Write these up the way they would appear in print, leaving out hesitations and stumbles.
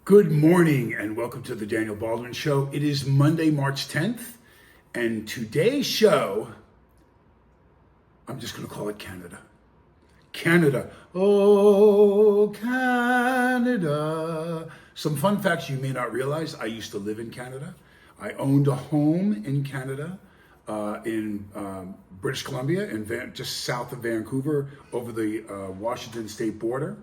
Good morning and welcome to the Daniel Baldwin Show. It is Monday, March 10th, and today's show, I'm just going to call it Canada. Canada. Oh, Canada. Some fun facts you may not realize. I used to live in Canada. I owned a home in Canada, in British Columbia, just south of Vancouver, over the Washington state border.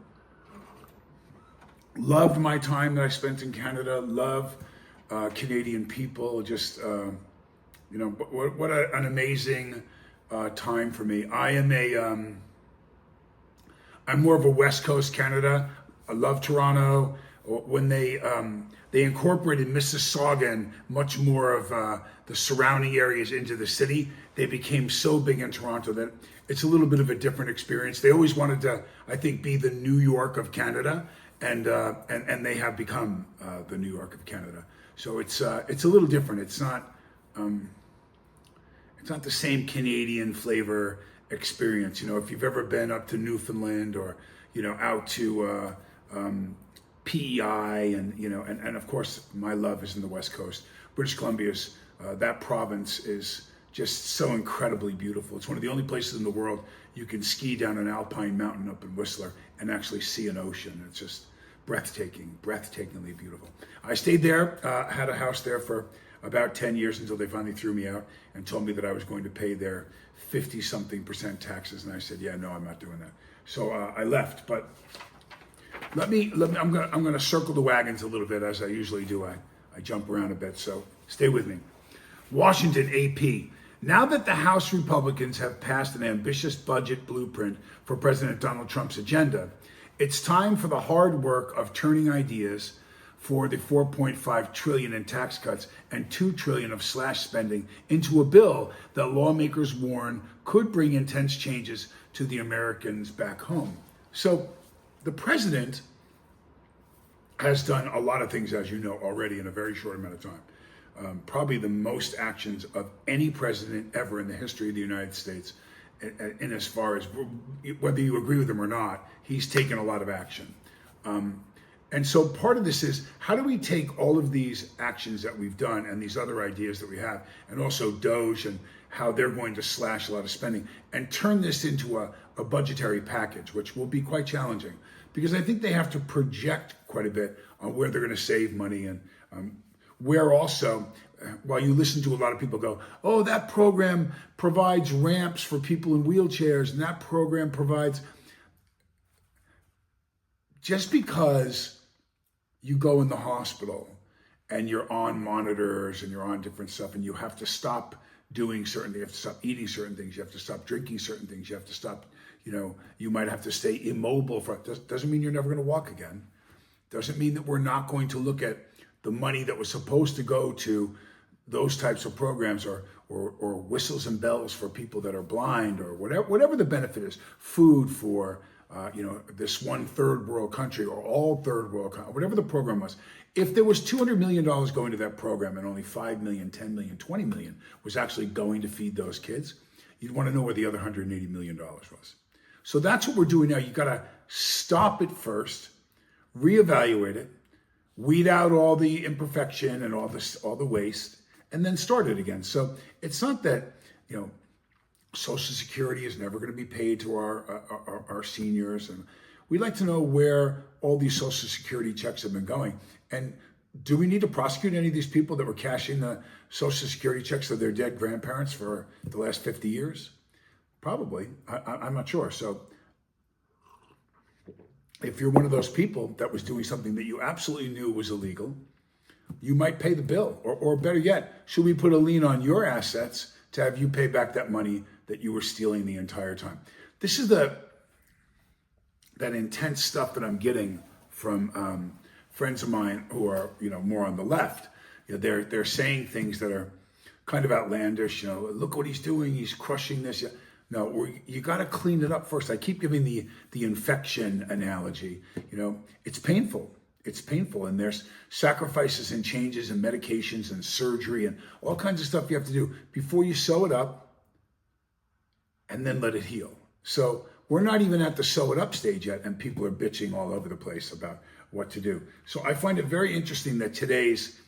Loved my time that I spent in Canada. Love Canadian people. Just what an amazing time for me. I'm more of a West Coast Canada. I love Toronto. When they incorporated Mississauga and much more of the surrounding areas into the city, they became so big in Toronto that it's a little bit of a different experience. They always wanted to, I think, be the New York of Canada. And they have become the New York of Canada. So it's a little different. It's not the same Canadian flavor experience. You know, if you've ever been up to Newfoundland or out to PEI and of course my love is in the West Coast. British Columbia's that province is just so incredibly beautiful. It's one of the only places in the world you can ski down an alpine mountain up in Whistler and actually see an ocean. It's just breathtakingly beautiful. I stayed there, had a house there for about 10 years until they finally threw me out and told me that I was going to pay their 50-something% taxes. And I said, yeah, no, I'm not doing that. So I left, but I'm gonna circle the wagons a little bit as I usually do. I jump around a bit, so stay with me. Washington AP. Now that the House Republicans have passed an ambitious budget blueprint for President Donald Trump's agenda, it's time for the hard work of turning ideas for the $4.5 trillion in tax cuts and $2 trillion of slash spending into a bill that lawmakers warn could bring intense changes to the Americans back home. So the president has done a lot of things, as you know, already in a very short amount of time. Probably the most actions of any president ever in the history of the United States. And as far as whether you agree with him or not, he's taken a lot of action. And so part of this is, how do we take all of these actions that we've done and these other ideas that we have, and also DOGE and how they're going to slash a lot of spending, and turn this into a budgetary package, which will be quite challenging, because I think they have to project quite a bit on where they're going to save money and where also, while you listen to a lot of people go, oh, that program provides ramps for people in wheelchairs, and that program provides, just because you go in the hospital and you're on monitors and you're on different stuff and you have to stop doing certain things, you have to stop eating certain things, you have to stop drinking certain things, you have to stop, you might have to stay immobile doesn't mean you're never going to walk again. Doesn't mean that we're not going to look at the money that was supposed to go to those types of programs or whistles and bells for people that are blind, or whatever the benefit is, food for this one third world country or all third world country, whatever the program was. If there was $200 million going to that program and only 5 million, 10 million, 20 million was actually going to feed those kids, you'd want to know where the other $180 million was. So that's what we're doing now. You got to stop it first, reevaluate it, weed out all the imperfection and all the waste, and then start it again. So it's not that, Social Security is never going to be paid to our seniors. And we'd like to know where all these Social Security checks have been going. And do we need to prosecute any of these people that were cashing the Social Security checks of their dead grandparents for the last 50 years? Probably. I'm not sure. So if you're one of those people that was doing something that you absolutely knew was illegal, you might pay the bill. Or better yet, should we put a lien on your assets to have you pay back that money that you were stealing the entire time? This is that intense stuff that I'm getting from friends of mine who are, more on the left. They're saying things that are kind of outlandish. Look what he's doing. He's crushing this. No, you got to clean it up first. I keep giving the infection analogy. It's painful. It's painful, and there's sacrifices and changes and medications and surgery and all kinds of stuff you have to do before you sew it up and then let it heal. So we're not even at the sew it up stage yet, and people are bitching all over the place about, what to do. So I find it very interesting that today's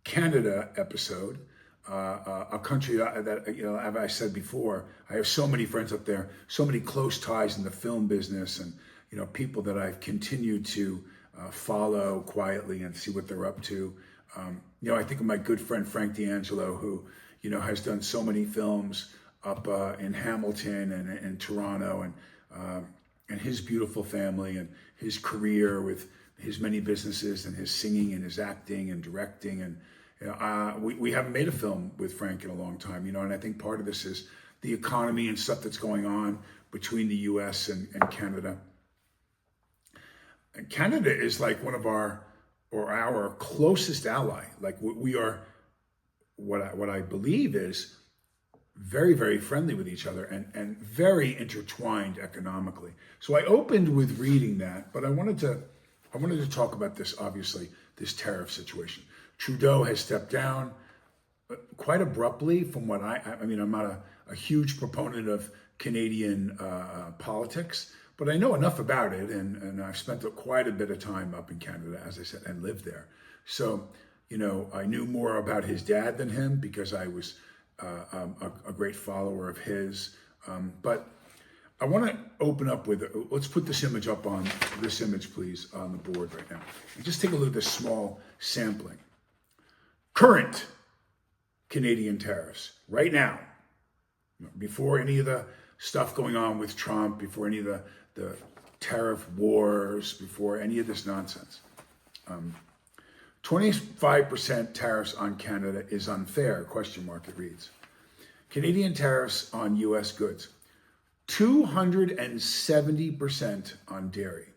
Canada episode, a country that, you know, as I said before, I have so many friends up there, so many close ties in the film business, and, you know, people that I've continued to follow quietly and see what they're up to. You know, I think of my good friend Frank D'Angelo, who, you know, has done so many films up in Hamilton and in Toronto, and his beautiful family and his career with his many businesses and his singing and his acting and directing. And you know, we haven't made a film with Frank in a long time, you know, and I think part of this is the economy and stuff that's going on between the U.S. and Canada. And Canada is like one of our closest ally. Like we are, what I believe is very, very friendly with each other and very intertwined economically. So I opened with reading that, but I wanted to talk about this, obviously, this tariff situation. Trudeau has stepped down quite abruptly from what I mean, I'm not a huge proponent of Canadian politics, but I know enough about it, and I've spent quite a bit of time up in Canada, as I said, and lived there. So, you know, I knew more about his dad than him because I was a great follower of his. But I want to open up with, let's put this image up on, this image please, on the board right now. And just take a look at this small sampling. Current Canadian tariffs, right now, before any of the stuff going on with Trump, before any of the tariff wars, before any of this nonsense. 25% tariffs on Canada is unfair, question mark, it reads. Canadian tariffs on U.S. goods, 270% on dairy.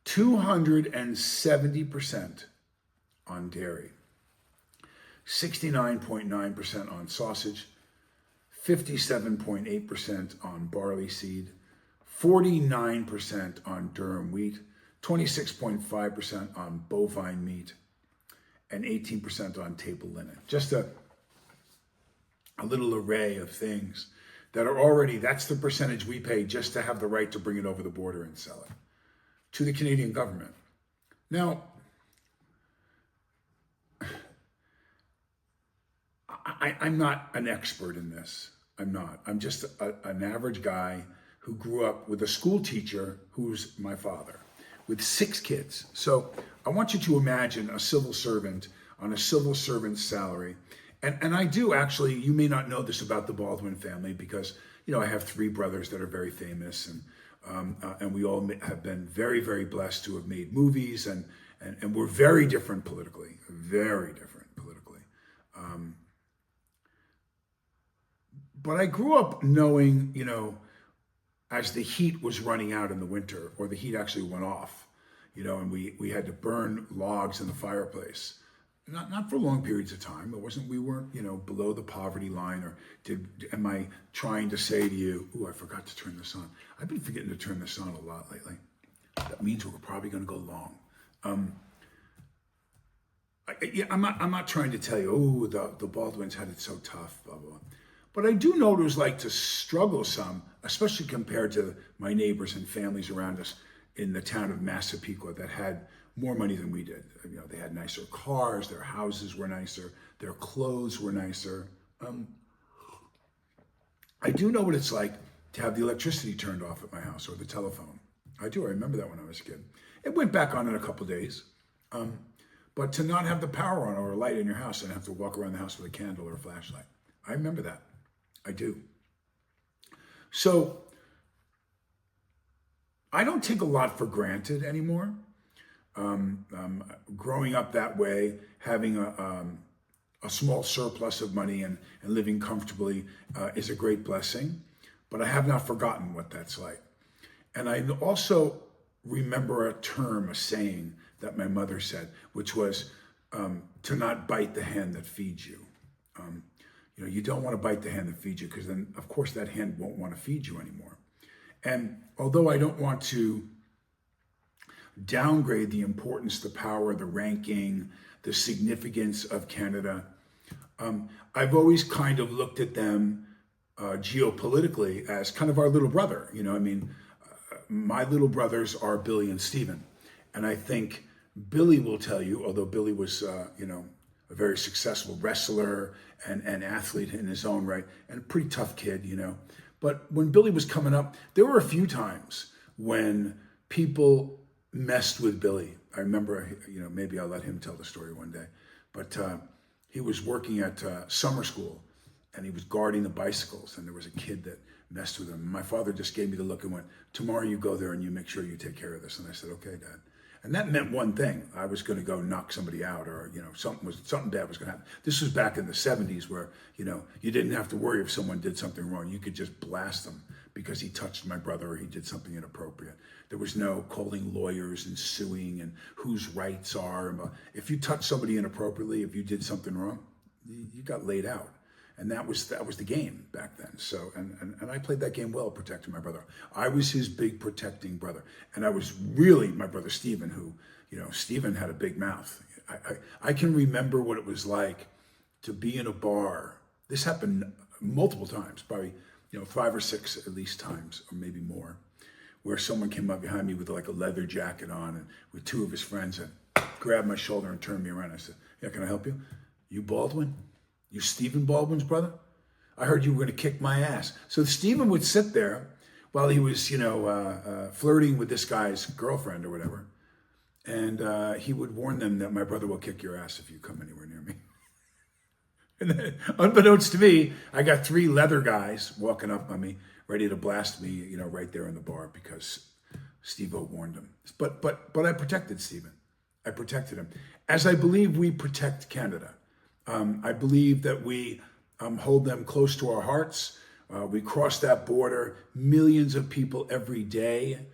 $270 on dairy, 69.9% on sausage, 57.8% on barley seed, 49% on durum wheat, 26.5% on bovine meat, and 18% on table linen. Just a little array of things that are already, that's the percentage we pay just to have the right to bring it over the border and sell it to the Canadian government. Now, I'm not an expert in this. I'm not. I'm just an average guy who grew up with a school teacher who's my father, with 6 kids. So I want you to imagine a civil servant on a civil servant's salary. And I do actually, you may not know this about the Baldwin family because, you know, I have 3 brothers that are very famous, and we all have been very, very blessed to have made movies, and we're very different politically, very different politically. But I grew up knowing, you know, as the heat was running out in the winter, or the heat actually went off, you know, and we had to burn logs in the fireplace. Not for long periods of time. We weren't, you know, below the poverty line, or am I trying to say to you, oh, I forgot to turn this on. I've been forgetting to turn this on a lot lately. That means we're probably going to go long. I'm not trying to tell you, oh, the Baldwins had it so tough, blah, blah, blah. But I do know what it was like to struggle some, especially compared to my neighbors and families around us in the town of Massapequa that had more money than we did. You know, they had nicer cars, their houses were nicer, their clothes were nicer. I do know what it's like to have the electricity turned off at my house, or the telephone. I do, I remember that when I was a kid. It went back on in a couple of days. But to not have the power on or a light in your house and have to walk around the house with a candle or a flashlight. I remember that. I do. So I don't take a lot for granted anymore. Growing up that way, having a small surplus of money and living comfortably is a great blessing, but I have not forgotten what that's like. And I also remember a term, a saying that my mother said, which was to not bite the hand that feeds you. You know, you don't want to bite the hand that feeds you, because then, of course, that hand won't want to feed you anymore. And although I don't want to downgrade the importance, the power, the ranking, the significance of Canada, I've always kind of looked at them geopolitically as kind of our little brother. My little brothers are Billy and Stephen. And I think Billy will tell you, although Billy was, a very successful wrestler and athlete in his own right, and a pretty tough kid, But when Billy was coming up, there were a few times when people messed with Billy. I remember, maybe I'll let him tell the story one day. But he was working at summer school, and he was guarding the bicycles, and there was a kid that messed with him. My father just gave me the look and went, "Tomorrow you go there and you make sure you take care of this." And I said, "Okay, Dad." And that meant one thing: I was going to go knock somebody out, or something bad was going to happen. This was back in the '70s, where you didn't have to worry if someone did something wrong. You could just blast them because he touched my brother or he did something inappropriate. There was no calling lawyers and suing and whose rights are. If you touched somebody inappropriately, if you did something wrong, you got laid out. And that was the game back then. So, and I played that game well, protecting my brother. I was his big protecting brother. And I was really my brother Stephen, who, Stephen had a big mouth. I can remember what it was like to be in a bar. This happened multiple times, probably, 5 or 6 at least times, or maybe more, where someone came up behind me with like a leather jacket on and with 2 of his friends and grabbed my shoulder and turned me around. I said, "Yeah, can I help you? You Baldwin? You Stephen Baldwin's brother? I heard you were going to kick my ass." So Stephen would sit there while he was, flirting with this guy's girlfriend or whatever. And he would warn them that my brother will kick your ass if you come anywhere near me. And then, unbeknownst to me, I got 3 leather guys walking up on me, ready to blast me, right there in the bar because Steve-O warned him. But I protected Stephen. I protected him. As I believe we protect Canada. I believe that we hold them close to our hearts. We cross that border, millions of people every day.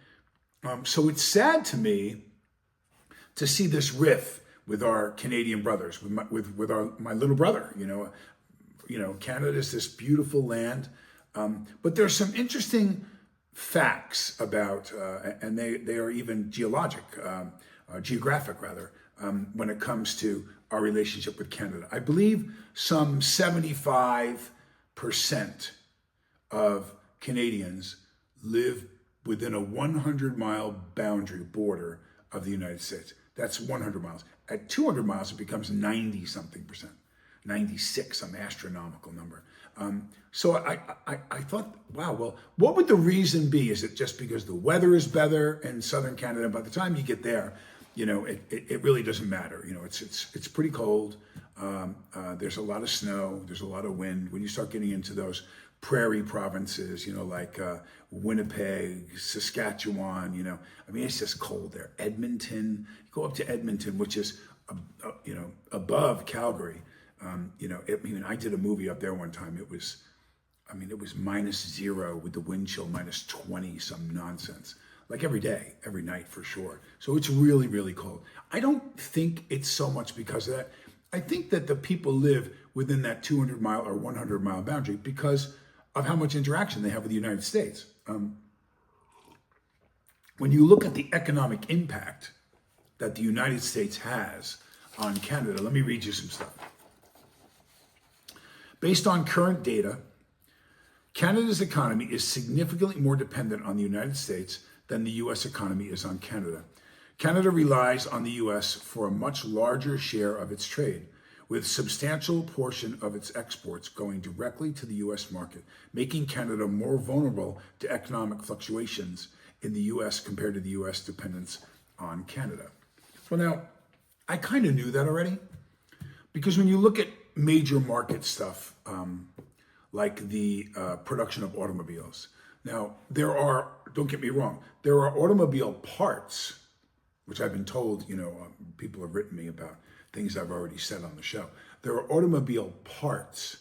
So it's sad to me to see this riff with our Canadian brothers, with my little brother. Canada is this beautiful land, but there's some interesting facts about, and they are even geographic rather, when it comes to our relationship with Canada. I believe some 75% of Canadians live within a 100-mile boundary border of the United States. That's 100 miles. At 200 miles, it becomes 90-something percent. 96, some astronomical number. So I thought, wow, well, what would the reason be? Is it just because the weather is better in southern Canada? By the time you get there, it really doesn't matter. It's pretty cold. There's a lot of snow. There's a lot of wind. When you start getting into those prairie provinces, like Winnipeg, Saskatchewan, it's just cold there. Edmonton, you go up to Edmonton, which is, above Calgary. I did a movie up there one time. It was -0 with the wind chill, -20, some nonsense. Like every day, every night for sure. So it's really, really cold. I don't think it's so much because of that. I think that the people live within that 200-mile or 100-mile boundary because of how much interaction they have with the United States. When you look at the economic impact that the United States has on Canada, let me read you some stuff. Based on current data, Canada's economy is significantly more dependent on the United States than the U.S. economy is on Canada. Canada relies on the U.S. for a much larger share of its trade, with a substantial portion of its exports going directly to the U.S. market, making Canada more vulnerable to economic fluctuations in the U.S. compared to the U.S. dependence on Canada. Well, now, I kind of knew that already, because when you look at major market stuff, like the production of automobiles. Now, don't get me wrong, there are automobile parts, which I've been told, people have written me about things I've already said on the show. There are automobile parts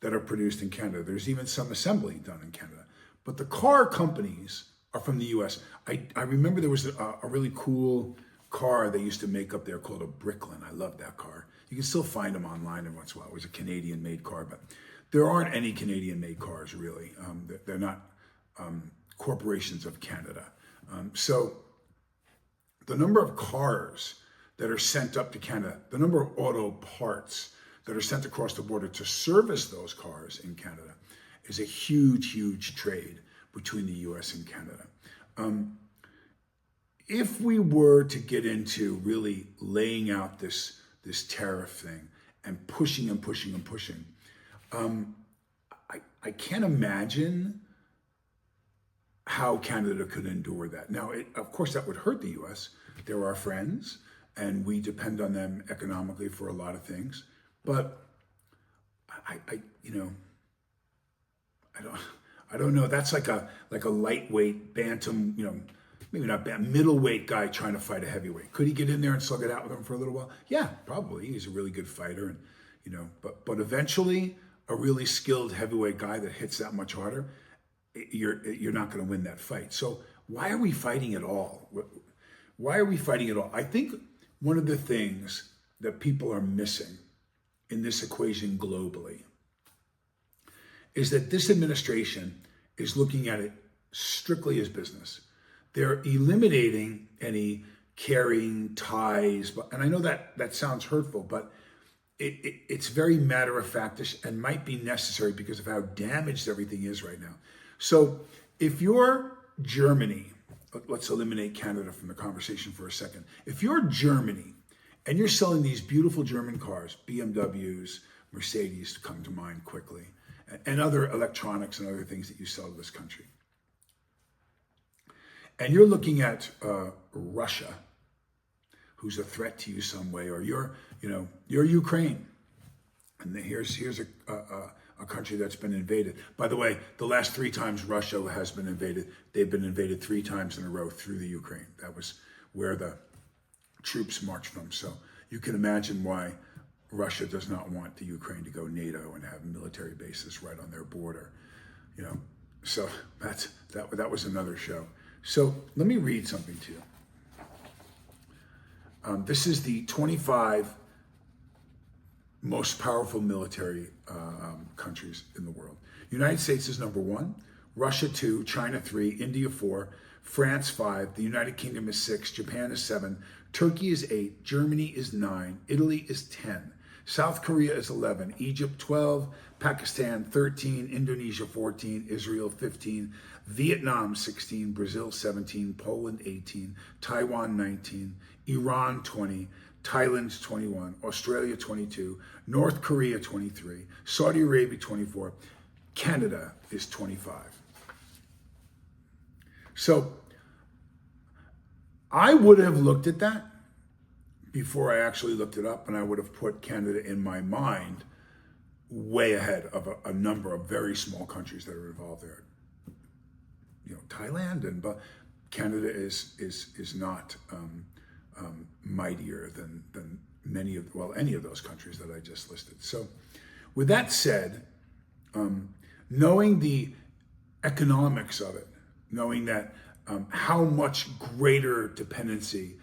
that are produced in Canada. There's even some assembly done in Canada. But the car companies are from the US. I remember there was a really cool car they used to make up there called a Bricklin. I love that car. You can still find them online and once in a while. It was a Canadian-made car, but there aren't any Canadian-made cars, really. They're not corporations of Canada. So the number of cars that are sent up to Canada, the number of auto parts that are sent across the border to service those cars in Canada is a huge, huge trade between the U.S. and Canada. If we were to get into really laying out this tariff thing and pushing and pushing and pushing, I can't imagine how Canada could endure that. Now, of course, that would hurt the U.S. They're our friends, and we depend on them economically for a lot of things. But I don't know. That's like a lightweight bantam, maybe not middleweight guy trying to fight a heavyweight. Could he get in there and slug it out with him for a little while? Yeah, probably. He's a really good fighter, and but eventually, a really skilled heavyweight guy that hits that much harder, you're not going to win that fight. So why are we fighting at all? Why are we fighting at all? I think one of the things that people are missing in this equation globally is that this administration is looking at it strictly as business. They're eliminating any carrying ties, and I know that sounds hurtful, but it's very matter-of-factish and might be necessary because of how damaged everything is right now. So if you're Germany, let's eliminate Canada from the conversation for a second. If you're Germany and you're selling these beautiful German cars, BMWs, Mercedes come to mind quickly, and other electronics and other things that you sell to this country, and you're looking at Russia, who's a threat to you some way, or you're Ukraine, and here's a country that's been invaded. By the way, the last 3 times Russia has been invaded, they've been invaded 3 times in a row through the Ukraine. That was where the troops marched from. So you can imagine why Russia does not want the Ukraine to go NATO and have military bases right on their border. So that was another show. So let me read something to you. This is the 25 most powerful military countries in the world. United States is number 1, Russia 2, China 3, India 4, France 5, the United Kingdom is 6, Japan is 7, Turkey is 8, Germany is 9, Italy is 10, South Korea is 11, Egypt 12, Pakistan 13, Indonesia 14, Israel 15, Vietnam 16, Brazil 17, Poland 18, Taiwan 19, Iran 20, Thailand 21, Australia 22, North Korea 23, Saudi Arabia 24, Canada is 25. So I would have looked at that before I actually looked it up, and I would have put Canada in my mind way ahead of a number of very small countries that are involved there. Thailand, but Canada is not mightier than any of those countries that I just listed. So with that said, knowing the economics of it, knowing that how much greater dependency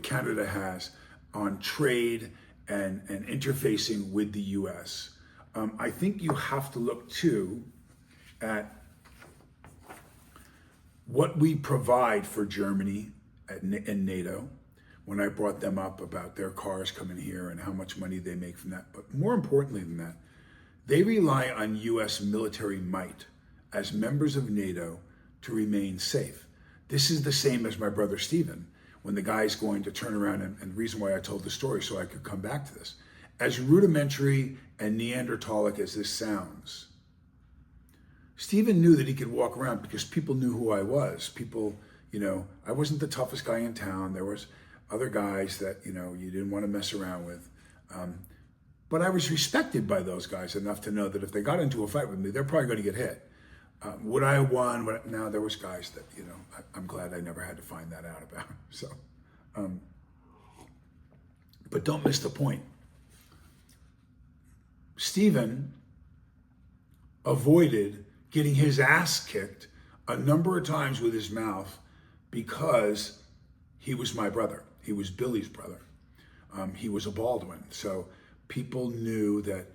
Canada has on trade and interfacing with the U.S., I think you have to look too at what we provide for Germany and NATO. When I brought them up about their cars coming here and how much money they make from that. But more importantly than that, they rely on U.S. military might as members of NATO to remain safe. This is the same as my brother Stephen, when the guy's going to turn around, and the reason why I told the story so I could come back to this. As rudimentary and Neanderthalic as this sounds, Stephen knew that he could walk around because people knew who I was. People, I wasn't the toughest guy in town. There was other guys that, you didn't want to mess around with. But I was respected by those guys enough to know that if they got into a fight with me, they're probably going to get hit. Would I have won? Now there was guys that, I'm glad I never had to find that out about. So, but don't miss the point. Stephen avoided getting his ass kicked a number of times with his mouth because he was my brother. He was Billy's brother. He was a Baldwin. So people knew that,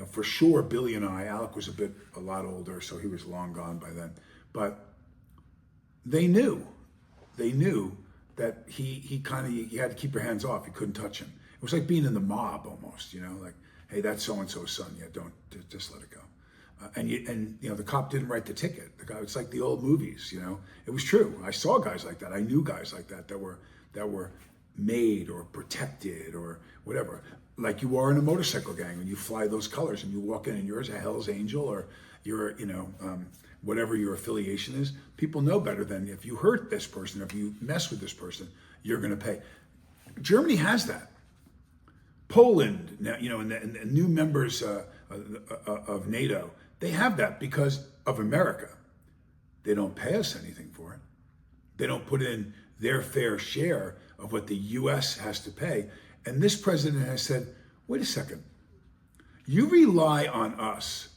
for sure, Billy and Alec was a lot older, so he was long gone by then. But they knew that he had to keep your hands off. You couldn't touch him. It was like being in the mob almost, like, hey, that's so-and-so's son. Yeah, don't, just let it go. And the cop didn't write the ticket. The guy, it's like the old movies, It was true. I saw guys like that. I knew guys like that were made or protected or whatever. Like you are in a motorcycle gang when you fly those colors and you walk in and you're a Hell's Angel or you're, whatever your affiliation is. People know better than if you hurt this person, if you mess with this person, you're going to pay. Germany has that. Poland, now, and the new members of NATO, they have that because of America. They don't pay us anything for it. They don't put in their fair share of what the U.S. has to pay. And this president has said, wait a second, you rely on us.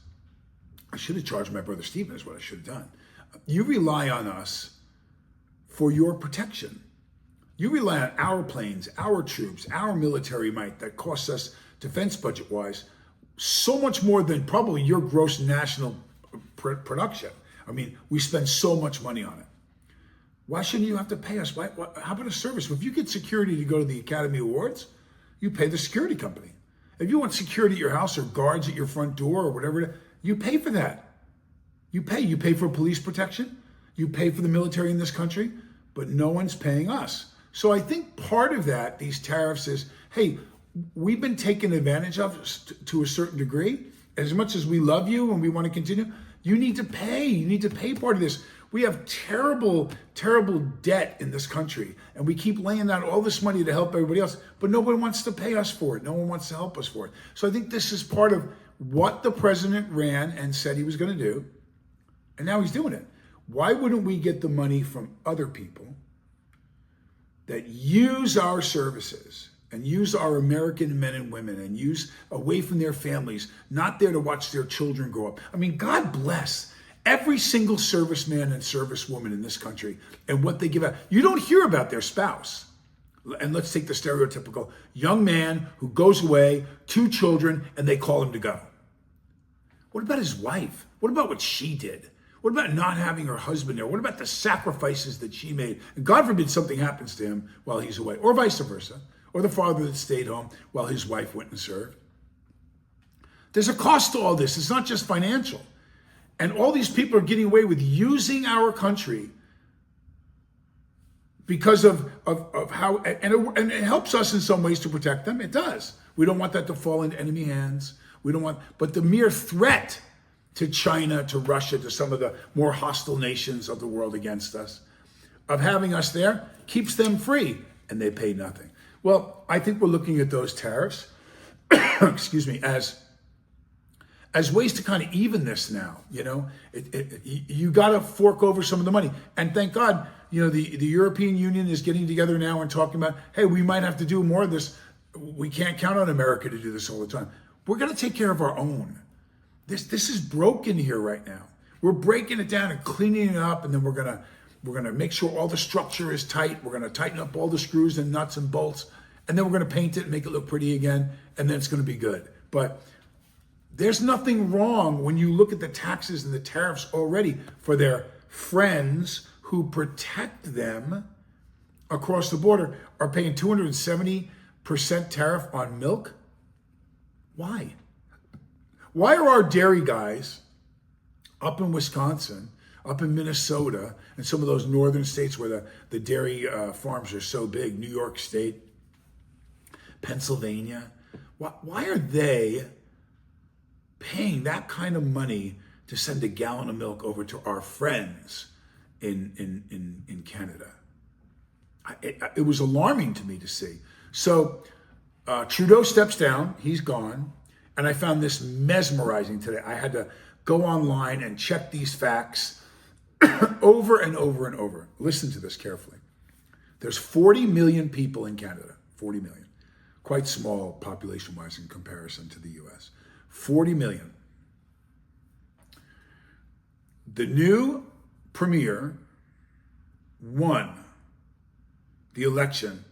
I should have charged my brother Stephen is what I should have done. You rely on us for your protection. You rely on our planes, our troops, our military might that costs us defense budget-wise so much more than probably your gross national production. I mean, we spend so much money on it. Why shouldn't you have to pay us? How about a service? If you get security to go to the Academy Awards, you pay the security company. If you want security at your house or guards at your front door or whatever, you pay for that. You pay for police protection. You pay for the military in this country, but no one's paying us. So I think part of that, these tariffs is, hey, we've been taken advantage of to a certain degree. As much as we love you and we want to continue, you need to pay. You need to pay part of this. We have terrible, terrible debt in this country, and we keep laying out all this money to help everybody else, but nobody wants to pay us for it. No one wants to help us for it. So I think this is part of what the president ran and said he was going to do, and now he's doing it. Why wouldn't we get the money from other people that use our services and use our American men and women and use away from their families, not there to watch their children grow up? I mean, God bless every single serviceman and servicewoman in this country and what they give out. You don't hear about their spouse. And let's take the stereotypical young man who goes away, 2 children, and they call him to go. What about his wife? What about what she did? What about not having her husband there? What about the sacrifices that she made? And God forbid something happens to him while he's away, or vice versa, or the father that stayed home while his wife went and served. There's a cost to all this. It's not just financial. And all these people are getting away with using our country because of how, and it helps us in some ways to protect them. It does. We don't want that to fall into enemy hands. We don't want, but the mere threat to China, to Russia, to some of the more hostile nations of the world against us, of having us there, keeps them free, and they pay nothing. Well, I think we're looking at those tariffs, excuse me, as ways to kind of even this now. You got to fork over some of the money. And thank God, the European Union is getting together now and talking about, hey, we might have to do more of this. We can't count on America to do this all the time. We're going to take care of our own. This is broken here right now. We're breaking it down and cleaning it up, and then we're gonna make sure all the structure is tight. We're gonna tighten up all the screws and nuts and bolts, and then we're gonna paint it and make it look pretty again, and then it's gonna be good. But there's nothing wrong when you look at the taxes and the tariffs already for their friends who protect them across the border are paying 270% tariff on milk. Why? Why are our dairy guys up in Wisconsin, up in Minnesota, and some of those northern states where the dairy farms are so big, New York State, Pennsylvania, why are they paying that kind of money to send a gallon of milk over to our friends in Canada? It was alarming to me to see. So Trudeau steps down, he's gone. And I found this mesmerizing today. I had to go online and check these facts over and over and over. Listen to this carefully. There's 40 million people in Canada, 40 million. Quite small population-wise in comparison to the US. 40 million. The new premier won the election.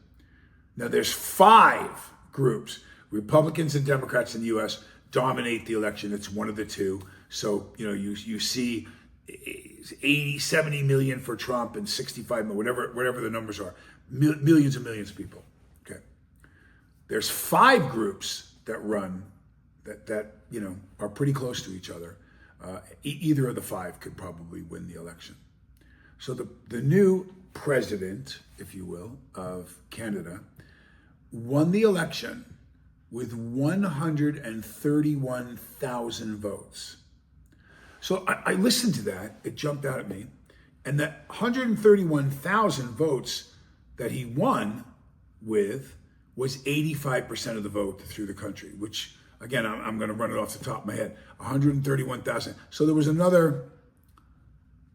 Now there's 5 groups. Republicans and Democrats in the U.S. dominate the election. It's one of the two. So, you see 80, 70 million for Trump and 65 million, whatever the numbers are. Millions and millions of people. Okay. There's 5 groups that run that are pretty close to each other. Either of the five could probably win the election. So the new president, if you will, of Canada won the election with 131,000 votes. So I listened to that, it jumped out at me, and that 131,000 votes that he won with was 85% of the vote through the country, which, again, I'm going to run it off the top of my head, 131,000. So there was another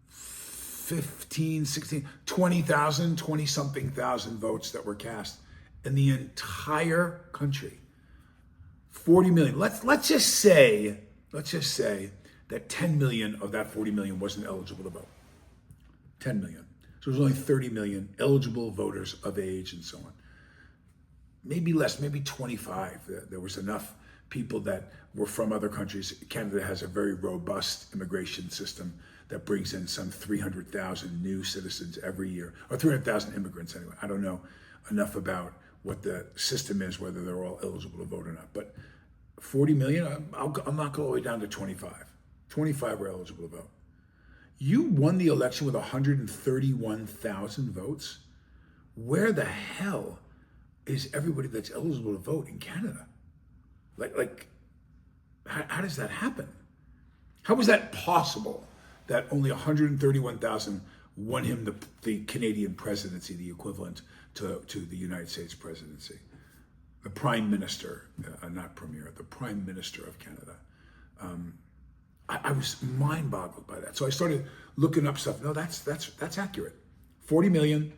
15, 16, 20,000, 20-something thousand votes that were cast in the entire country. 40 million. Let's just say that 10 million of that 40 million wasn't eligible to vote. 10 million. So there's only 30 million eligible voters of age and so on. Maybe less, maybe 25. There was enough people that were from other countries. Canada has a very robust immigration system that brings in some 300,000 new citizens every year, or 300,000 immigrants anyway. I don't know enough about what the system is, whether they're all eligible to vote or not. But 40 million, I'll knock all the way down to 25. 25 were eligible to vote. You won the election with 131,000 votes? Where the hell is everybody that's eligible to vote in Canada? How does that happen? How is that possible that only 131,000 won him the Canadian presidency, the equivalent to the United States presidency? The Prime Minister, not Premier, the Prime Minister of Canada. I was mind-boggled by that. So I started looking up stuff. No, that's accurate. 40 million,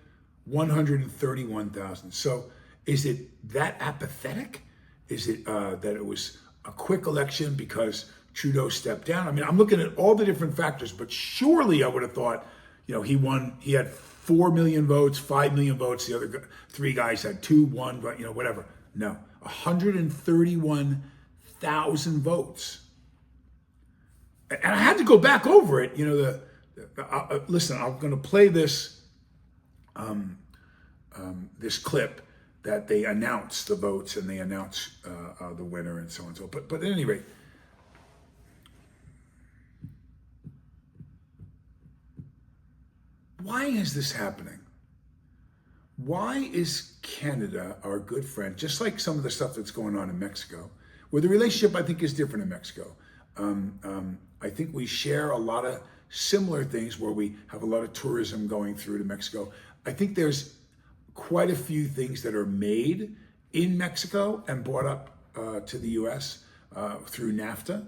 131,000. So is it that apathetic? Is it that it was a quick election because Trudeau stepped down? I mean, I'm looking at all the different factors, but surely I would have thought, he won, he had 4 million votes, 5 million votes. The other three guys had 2, 1, whatever. No, 131,000 votes. And I had to go back over it. Listen, I'm going to play this this clip that they announce the votes and they announce the winner and so on and so on. But at any rate, why is this happening? Why is Canada our good friend, just like some of the stuff that's going on in Mexico, where the relationship I think is different in Mexico? I think we share a lot of similar things where we have a lot of tourism going through to Mexico. I think there's quite a few things that are made in Mexico and brought up to the U.S. Through NAFTA.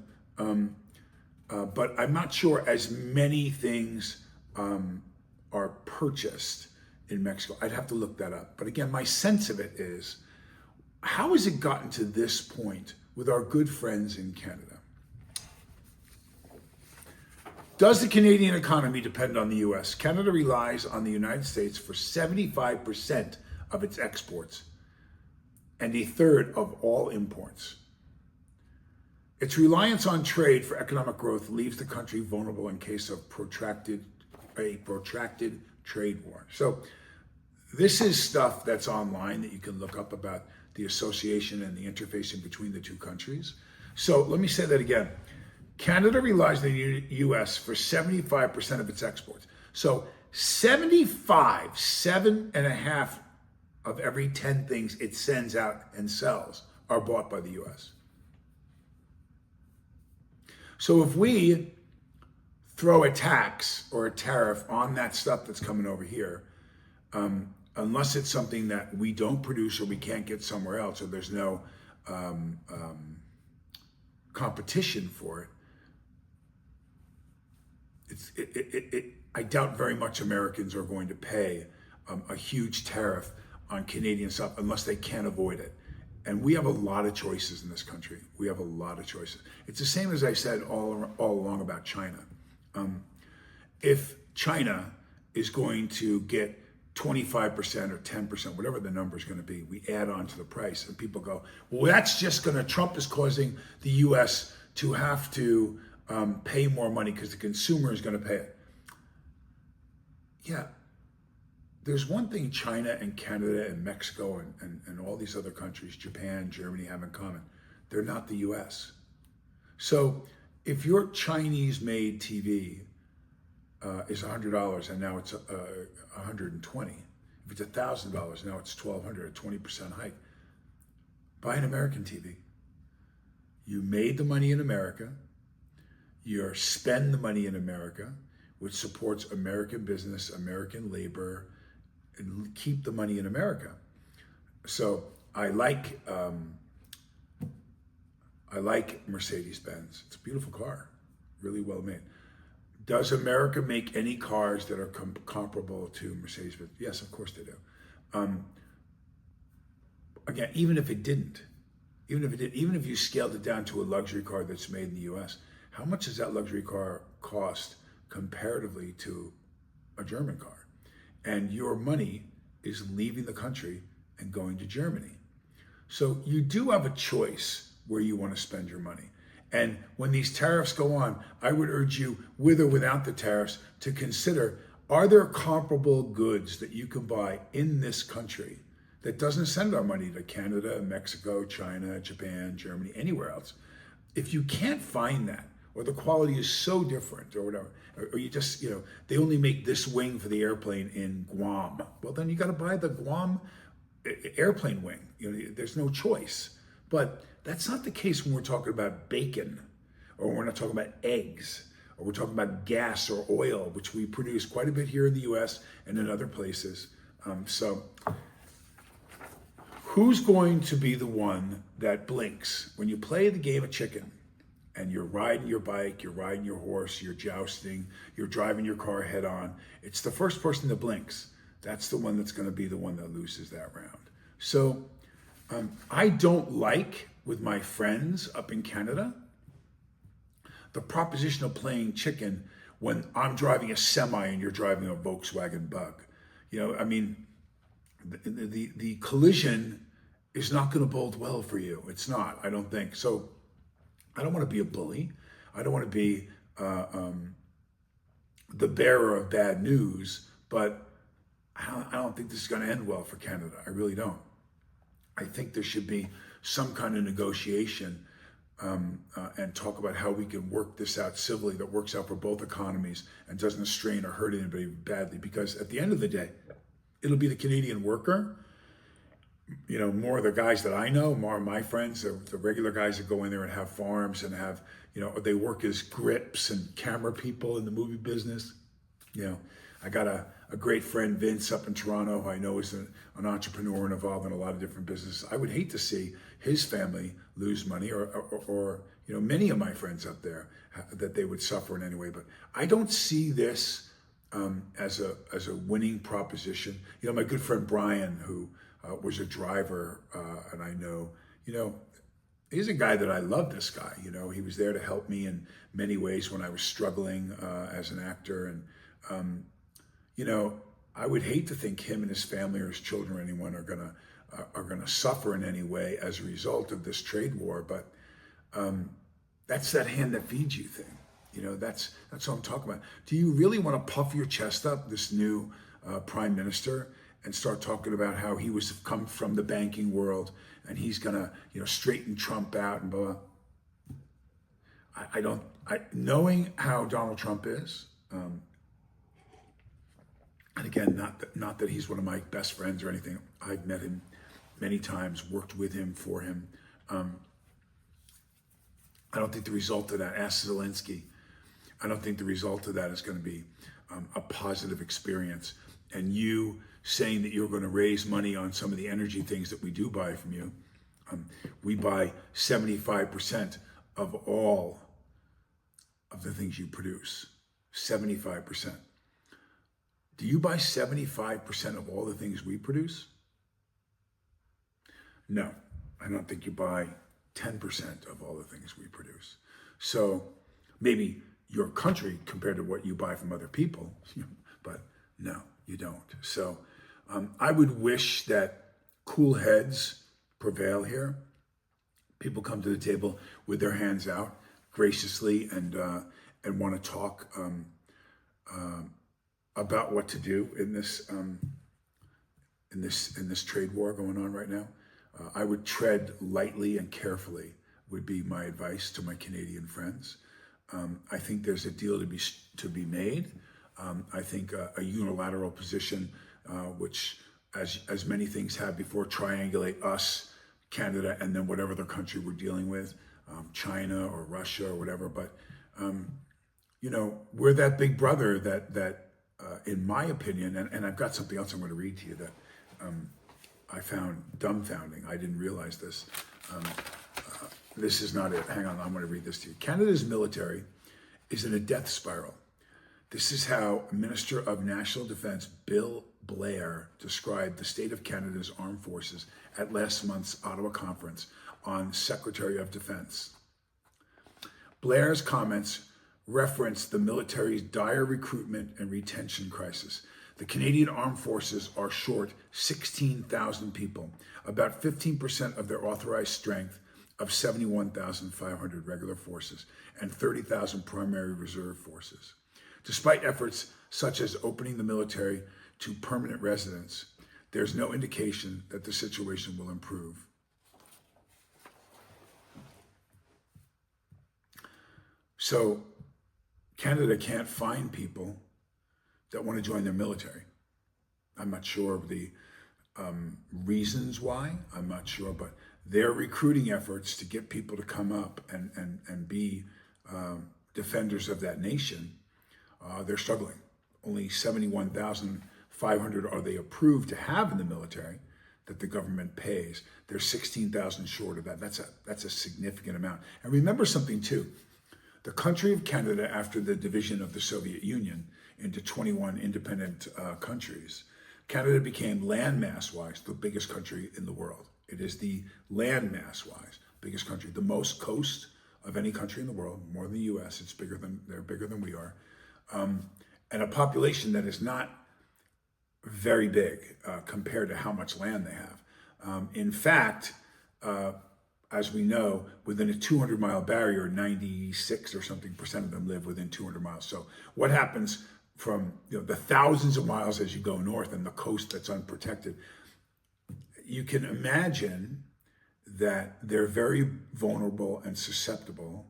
But I'm not sure as many things are purchased in Mexico. I'd have to look that up. But again, my sense of it is, how has it gotten to this point with our good friends in Canada? Does the Canadian economy depend on the U.S.? Canada relies on the United States for 75% of its exports and a third of all imports. Its reliance on trade for economic growth leaves the country vulnerable in case of a protracted trade war. So this is stuff that's online that you can look up about the association and the interfacing between the two countries. So let me say that again. Canada relies on the U.S. for 75% of its exports. So 7.5 of every 10 things it sends out and sells are bought by the U.S. So if we throw a tax or a tariff on that stuff that's coming over here, unless it's something that we don't produce or we can't get somewhere else, or there's no competition for it, I doubt very much Americans are going to pay a huge tariff on Canadian stuff unless they can't avoid it. And we have a lot of choices in this country. We have a lot of choices. It's the same as I said all along about China. If China is going to get 25% or 10%, whatever the number is going to be, we add on to the price, and people go, well, that's just going to, Trump is causing the U.S. to have to pay more money because the consumer is going to pay it. Yeah, there's one thing China and Canada and Mexico and all these other countries, Japan, Germany, have in common. They're not the U.S. So if your Chinese-made TV is $100 and now it's $120, if it's $1,000 now it's $1,200, a 20% hike, buy an American TV. You made the money in America. You spend the money in America, which supports American business, American labor, and keep the money in America. So I like Mercedes-Benz. It's a beautiful car, really well made. Does America make any cars that are comparable to Mercedes-Benz? Yes, of course they do. Again, even if you scaled it down to a luxury car that's made in the U.S., how much does that luxury car cost comparatively to a German car? And your money is leaving the country and going to Germany. So you do have a choice where you want to spend your money. And when these tariffs go on, I would urge you, with or without the tariffs, to consider, are there comparable goods that you can buy in this country that doesn't send our money to Canada, Mexico, China, Japan, Germany, anywhere else? If you can't find that, or the quality is so different or whatever, or you just, they only make this wing for the airplane in Guam. Well, then you got to buy the Guam airplane wing. There's no choice. But that's not the case when we're talking about bacon, or we're not talking about eggs, or we're talking about gas or oil, which we produce quite a bit here in the US and in other places. So who's going to be the one that blinks when you play the game of chicken? And you're riding your bike, you're riding your horse, you're jousting, you're driving your car head on. It's the first person that blinks. That's the one that's going to be the one that loses that round. So I don't like, with my friends up in Canada, the proposition of playing chicken when I'm driving a semi and you're driving a Volkswagen Bug. The collision is not going to bode well for you. It's not, I don't think. So I don't want to be a bully. I don't want to be the bearer of bad news, but I don't think this is going to end well for Canada. I really don't. I think there should be some kind of negotiation and talk about how we can work this out civilly that works out for both economies and doesn't strain or hurt anybody badly. Because at the end of the day, it'll be the Canadian worker, more of the guys that I know, more of my friends, the regular guys that go in there and have farms and have, they work as grips and camera people in the movie business. I got a great friend, Vince, up in Toronto, who I know is an entrepreneur and involved in a lot of different businesses. I would hate to see his family lose money or many of my friends up there, that they would suffer in any way. But I don't see this as a winning proposition. My good friend Brian, who was a driver, and I know, he's a guy that I love. This guy, he was there to help me in many ways when I was struggling as an actor. And, I would hate to think him and his family or his children or anyone are gonna suffer in any way as a result of this trade war. But that's that hand that feeds you thing. That's what I'm talking about. Do you really want to puff your chest up, this new prime minister, and start talking about how he was come from the banking world and he's gonna, straighten Trump out and blah, blah. Knowing how Donald Trump is, and again, not that he's one of my best friends or anything. I've met him many times, worked with him, for him. I don't think the result of that, ask Zelensky, I don't think the result of that is going to be a positive experience. And you saying that you're going to raise money on some of the energy things that we do buy from you. We buy 75% of all of the things you produce. 75%. Do you buy 75% of all the things we produce? No, I don't think you buy 10% of all the things we produce. So maybe your country compared to what you buy from other people, but no, you don't. So I would wish that cool heads prevail here. People come to the table with their hands out graciously and want to talk about what to do in this trade war going on right now. I would tread lightly and carefully would be my advice to my Canadian friends. I think there's a deal to be made. I think a unilateral position, which, as many things have before, triangulate us, Canada, and then whatever other country we're dealing with, China or Russia or whatever. But we're that big brother that in my opinion, and I've got something else I'm going to read to you that I found dumbfounding. I didn't realize this. This is not it. Hang on, I'm going to read this to you. Canada's military is in a death spiral. This is how Minister of National Defense Bill Blair described the state of Canada's armed forces at last month's Ottawa conference on Secretary of Defense. Blair's comments referenced the military's dire recruitment and retention crisis. The Canadian Armed Forces are short 16,000 people, about 15% of their authorized strength of 71,500 regular forces and 30,000 primary reserve forces. Despite efforts such as opening the military to permanent residents, there's no indication that the situation will improve. So Canada can't find people that want to join their military. I'm not sure of the reasons why. I'm not sure, but their recruiting efforts to get people to come up and be defenders of that nation, they're struggling. Only 71,500 are they approved to have in the military that the government pays. They're 16,000 short of that. That's a significant amount. And remember something too. The country of Canada, after the division of the Soviet Union into 21 independent countries, Canada became landmass-wise the biggest country in the world. It is the landmass-wise biggest country, the most coast of any country in the world, more than the U.S. They're bigger than we are, and a population that is not very big compared to how much land they have. In fact, as we know, within a 200-mile barrier, 96 or something percent of them live within 200 miles. So what happens from the thousands of miles as you go north and the coast that's unprotected? You can imagine that they're very vulnerable and susceptible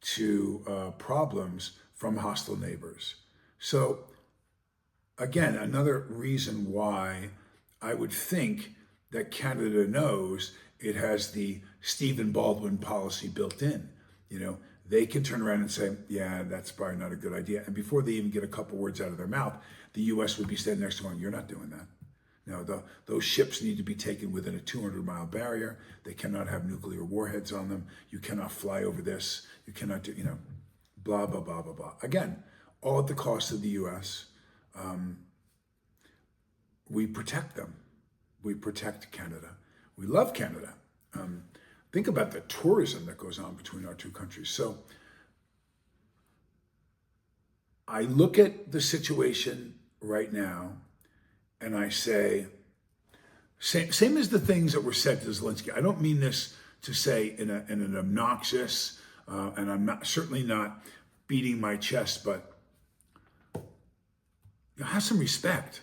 to problems from hostile neighbors. So again, another reason why I would think that Canada knows it has the Stephen Baldwin policy built in. They can turn around and say, yeah, that's probably not a good idea. And before they even get a couple words out of their mouth, the U.S. would be standing next to them, you're not doing that. No, those ships need to be taken within a 200-mile barrier. They cannot have nuclear warheads on them. You cannot fly over this. You cannot do, blah, blah, blah, blah, blah. Again, all at the cost of the U.S. We protect them. We protect Canada. We love Canada. Think about the tourism that goes on between our two countries. So I look at the situation right now and I say, same as the things that were said to Zelensky. I don't mean this to say in an obnoxious, and I'm certainly not beating my chest, but have some respect.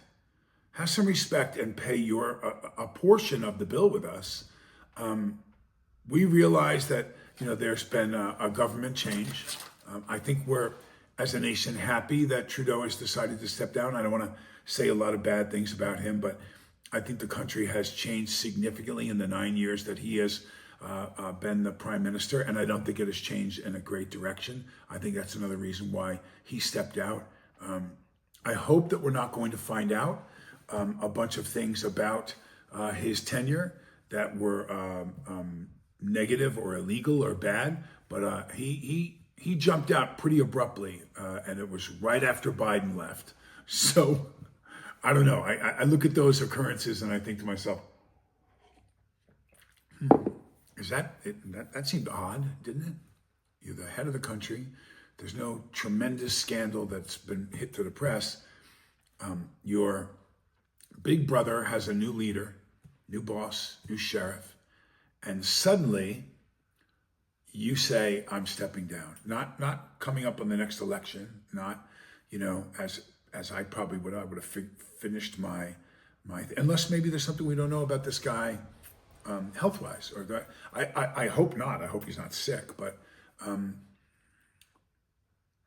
Have some respect and pay a portion of the bill with us. We realize that there's been a government change. I think we're, as a nation, happy that Trudeau has decided to step down. I don't want to say a lot of bad things about him, but I think the country has changed significantly in the 9 years that he has been the prime minister, and I don't think it has changed in a great direction. I think that's another reason why he stepped out. I hope that we're not going to find out a bunch of things about his tenure that were negative or illegal or bad, but he jumped out pretty abruptly, and it was right after Biden left. So I don't know. I look at those occurrences and I think to myself, is that seemed odd, didn't it? You're the head of the country. There's no tremendous scandal that's been hit to the press. Your big brother has a new leader, new boss, new sheriff, and suddenly you say, I'm stepping down. Not coming up on the next election, not, as I probably would. I would have finished my unless maybe there's something we don't know about this guy health-wise. Or I hope not. I hope he's not sick, but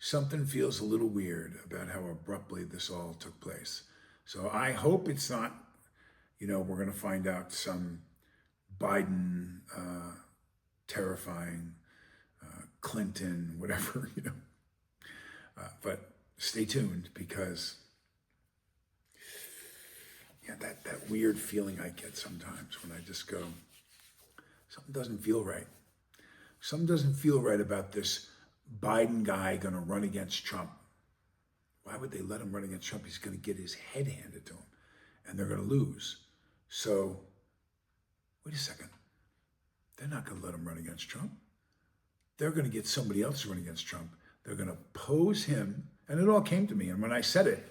something feels a little weird about how abruptly this all took place. So I hope it's not, we're going to find out some Biden, terrifying, Clinton, whatever, but stay tuned, because that weird feeling I get sometimes when I just go, something doesn't feel right. Something doesn't feel right about this Biden guy going to run against Trump. Why would they let him run against Trump? He's going to get his head handed to him, and they're going to lose. So, wait a second. They're not going to let him run against Trump. They're going to get somebody else to run against Trump. They're going to pose him, and it all came to me. And when I said it,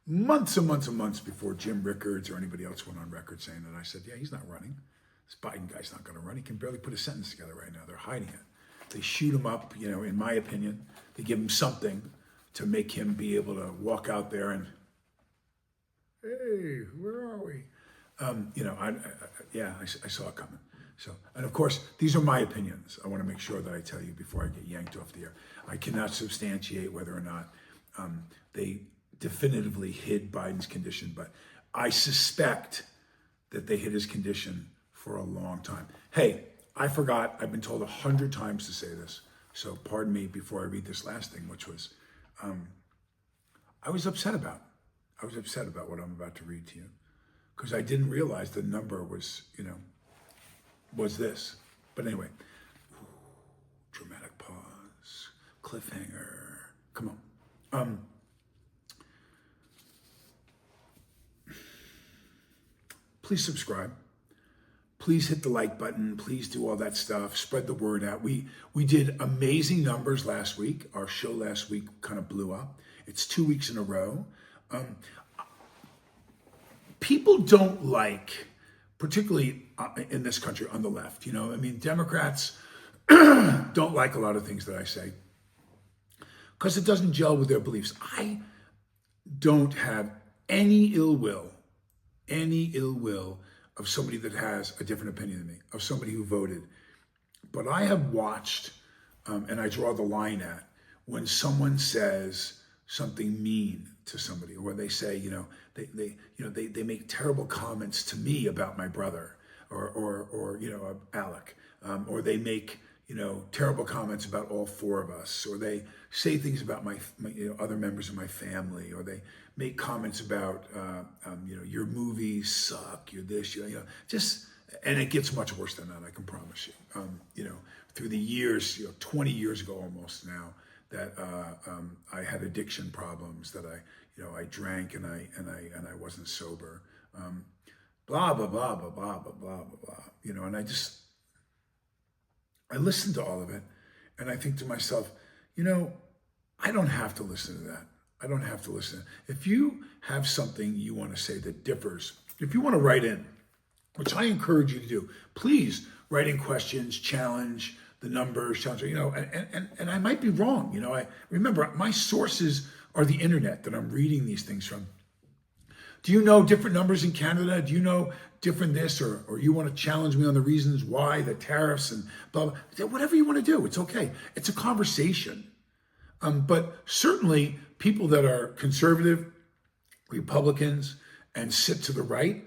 months and months and months before Jim Rickards or anybody else went on record saying it, I said, yeah, he's not running. This Biden guy's not going to run. He can barely put a sentence together right now. They're hiding it. They shoot him up, in my opinion. They give him something to make him be able to walk out there and, hey, where are we? I saw it coming. So, and of course, these are my opinions. I want to make sure that I tell you before I get yanked off the air. I cannot substantiate whether or not they definitively hid Biden's condition, but I suspect that they hid his condition for a long time. Hey, I forgot. I've been told 100 times to say this, so pardon me before I read this last thing, which was, I was upset about what I'm about to read to you, because I didn't realize the number was, was this. But anyway, dramatic pause, cliffhanger. Come on. Please subscribe. Please hit the like button. Please do all that stuff. Spread the word out. We did amazing numbers last week. Our show last week kind of blew up. It's 2 weeks in a row. People don't like, particularly in this country on the left, Democrats don't like a lot of things that I say because it doesn't gel with their beliefs. I don't have any ill will of somebody that has a different opinion than me, of somebody who voted. But I have watched, and I draw the line at, when someone says something mean to somebody, or they say, they make terrible comments to me about my brother, or Alec, or they make, terrible comments about all four of us, or they say things about my other members of my family, or they make comments about, your movies suck, you're this, and it gets much worse than that, I can promise you. Through the years, 20 years ago almost now, that I had addiction problems, that I drank and I wasn't sober, blah, blah, blah, blah, blah, blah, blah, blah, and I listened to all of it, and I think to myself, I don't have to listen to that. I don't have to listen. If you have something you want to say that differs, if you want to write in, which I encourage you to do, please write in questions, challenge the numbers, challenge, and I might be wrong. I remember my sources are the internet that I'm reading these things from. Do you know different numbers in Canada? Do you know different this, or you want to challenge me on the reasons why, the tariffs and blah, blah, whatever you want to do, it's okay. It's a conversation. But certainly people that are conservative, Republicans, and sit to the right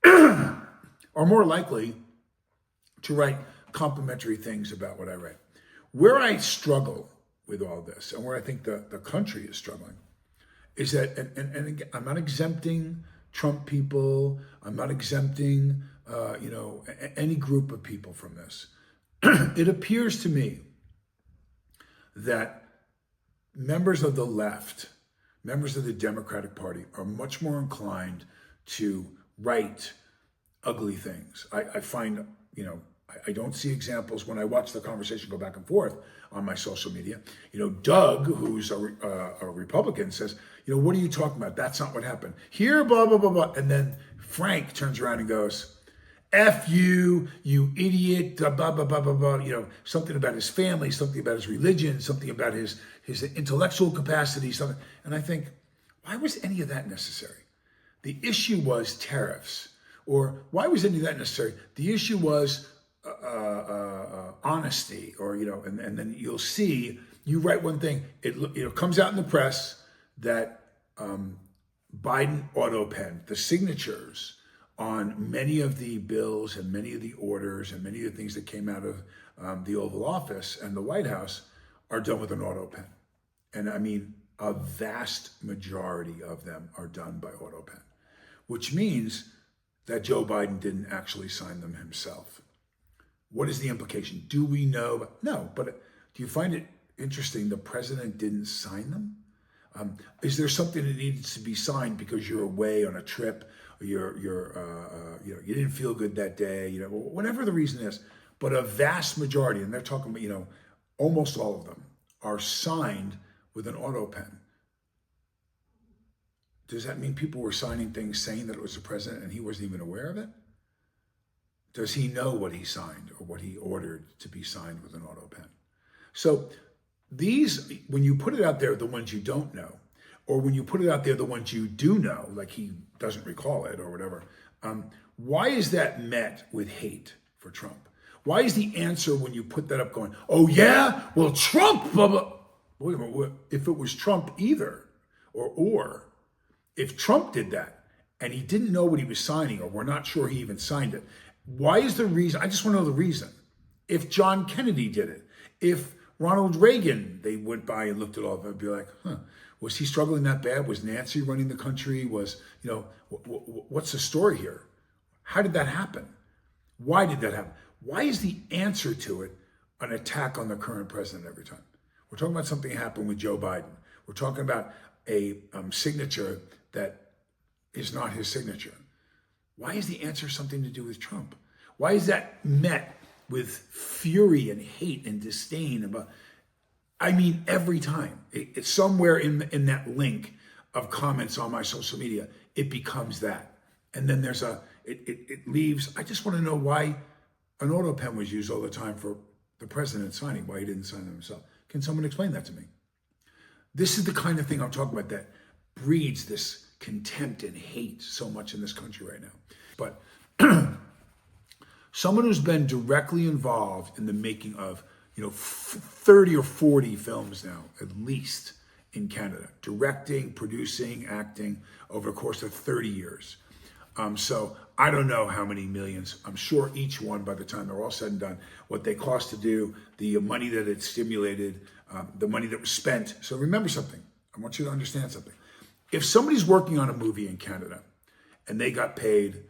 are more likely to write complimentary things about what I write. Where I struggle with all this, and where I think the country is struggling, is that, and again, I'm not exempting Trump people, I'm not exempting, any group of people from this. It appears to me that members of the left, members of the Democratic Party, are much more inclined to write ugly things. I find, I don't see examples when I watch the conversation go back and forth on my social media. Doug, who's a Republican, says, what are you talking about? That's not what happened. Here, blah, blah, blah, blah. And then Frank turns around and goes, F you idiot, blah, blah, blah, blah, blah, something about his family, something about his religion, something about his intellectual capacity, something. And I think, why was any of that necessary? The issue was tariffs. Or why was any of that necessary? The issue was honesty, or, and then you'll see you write one thing, it comes out in the press that Biden auto penned the signatures on many of the bills and many of the orders and many of the things that came out of the Oval Office and the White House are done with an auto pen. And I mean, a vast majority of them are done by auto pen, which means that Joe Biden didn't actually sign them himself. What is the implication? Do we know? No, but do you find it interesting the president didn't sign them? Is there something that needs to be signed because you're away on a trip, or you didn't feel good that day, whatever the reason is? But a vast majority, and they're talking about, almost all of them are signed with an auto pen. Does that mean people were signing things saying that it was the president and he wasn't even aware of it? Does he know what he signed or what he ordered to be signed with an auto pen? So these, when you put it out there, the ones you don't know, or when you put it out there, the ones you do know, like he doesn't recall it or whatever, why is that met with hate for Trump? Why is the answer when you put that up going, oh yeah, well Trump, blah, blah. Wait a minute, if it was Trump either, or if Trump did that and he didn't know what he was signing, or we're not sure he even signed it, why is the reason? I just want to know the reason. If John Kennedy did it, if Ronald Reagan, they went by and looked at all of it and be like, was he struggling that bad? Was Nancy running the country? What's the story here? How did that happen? Why did that happen? Why is the answer to it an attack on the current president every time? We're talking about something that happened with Joe Biden. We're talking about a signature that is not his signature. Why is the answer something to do with Trump? Why is that met with fury and hate and disdain about? I mean, every time it's somewhere in that link of comments on my social media, it becomes that, and then there's it leaves. I just want to know why an auto pen was used all the time for the president signing. Why he didn't sign them himself? Can someone explain that to me? This is the kind of thing I'm talking about that breeds this contempt and hate so much in this country right now. But someone who's been directly involved in the making of 30 or 40 films now, at least in Canada, directing, producing, acting over the course of 30 years. So I don't know how many millions. I'm sure each one, by the time they're all said and done, what they cost to do, the money that it stimulated, the money that was spent. So remember something. I want you to understand something. If somebody's working on a movie in Canada and they got paid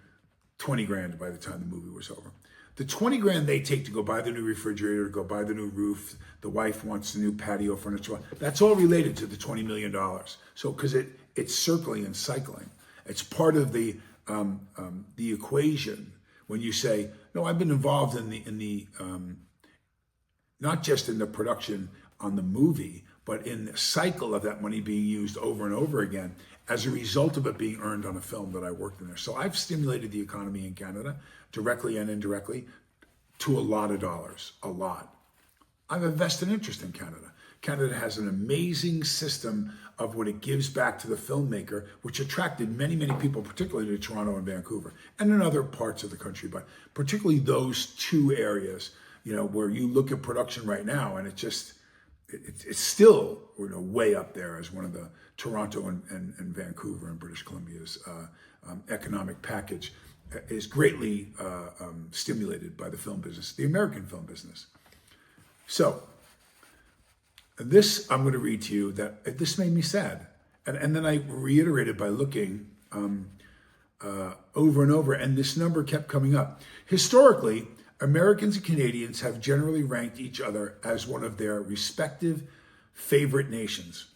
20 grand by the time the movie was over, the 20 grand they take to go buy the new refrigerator, go buy the new roof, the wife wants the new patio furniture, that's all related to the $20 million. So, because it's circling and cycling. It's part of the equation when you say, no, I've been involved in the not just in the production on the movie, but in the cycle of that money being used over and over again as a result of it being earned on a film that I worked in there. So I've stimulated the economy in Canada, directly and indirectly, to a lot of dollars, a lot. I have a vested interest in Canada. Canada has an amazing system of what it gives back to the filmmaker, which attracted many, many people, particularly to Toronto and Vancouver, and in other parts of the country, but particularly those two areas, where you look at production right now, and it's still way up there as one of the Toronto and Vancouver and British Columbia's economic package is greatly stimulated by the film business, the American film business. So this I'm going to read to you that this made me sad. And then I reiterated by looking over and over, and this number kept coming up. Historically, Americans and Canadians have generally ranked each other as one of their respective favorite nations.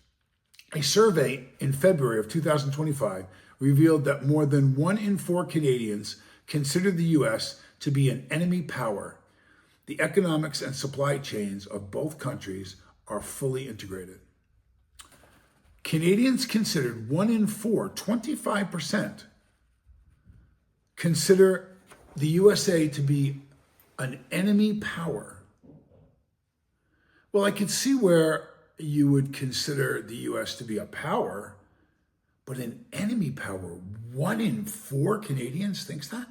A survey in February of 2025 revealed that more than 1 in 4 Canadians consider the U.S. to be an enemy power. The economics and supply chains of both countries are fully integrated. Canadians considered 1 in 4, 25%, consider the USA to be an enemy power. Well, I could see where you would consider the US to be a power, but an enemy power, 1 in 4 Canadians thinks that?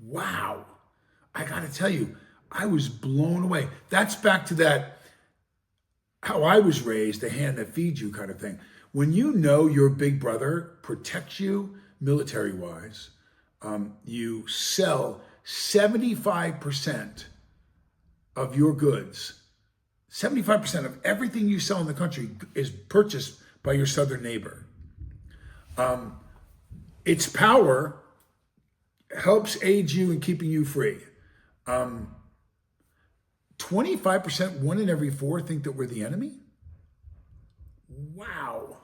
Wow. I gotta tell you, I was blown away. That's back to that, how I was raised, the hand that feeds you kind of thing. When you know your big brother protects you military-wise, you sell 75% of your goods, 75% of everything you sell in the country is purchased by your southern neighbor. Its power helps aid you in keeping you free. 25%, 1 in every 4 think that we're the enemy. Wow.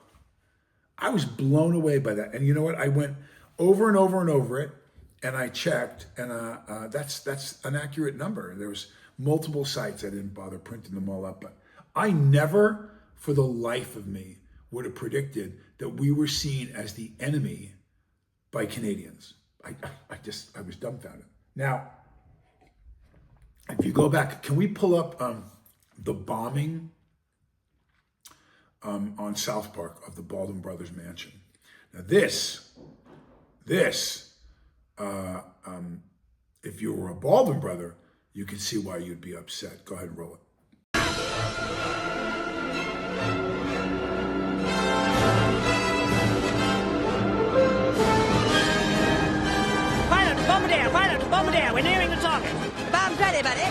I was blown away by that. And you know what? I went over and over and over it, and I checked, and that's an accurate number. There was multiple sites. I didn't bother printing them all up, but I never, for the life of me, would have predicted that we were seen as the enemy by Canadians. I was dumbfounded. Now, if you go back, can we pull up the bombing on South Park of the Baldwin brothers' mansion? Now this, if you were a Baldwin brother, you can see why you'd be upset. Go ahead and roll it. Pilot, bomb down. We're nearing the target. Bomb's ready, buddy.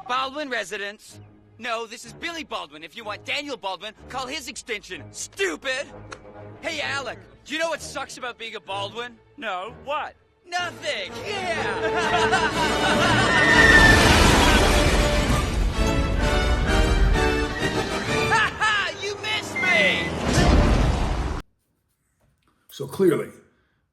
Baldwin residence. No, this is Billy Baldwin. If you want Daniel Baldwin, call his extension. Stupid! Hey, Alec, do you know what sucks about being a Baldwin? No, what? Nothing! Yeah! Ha ha! You missed me! So clearly,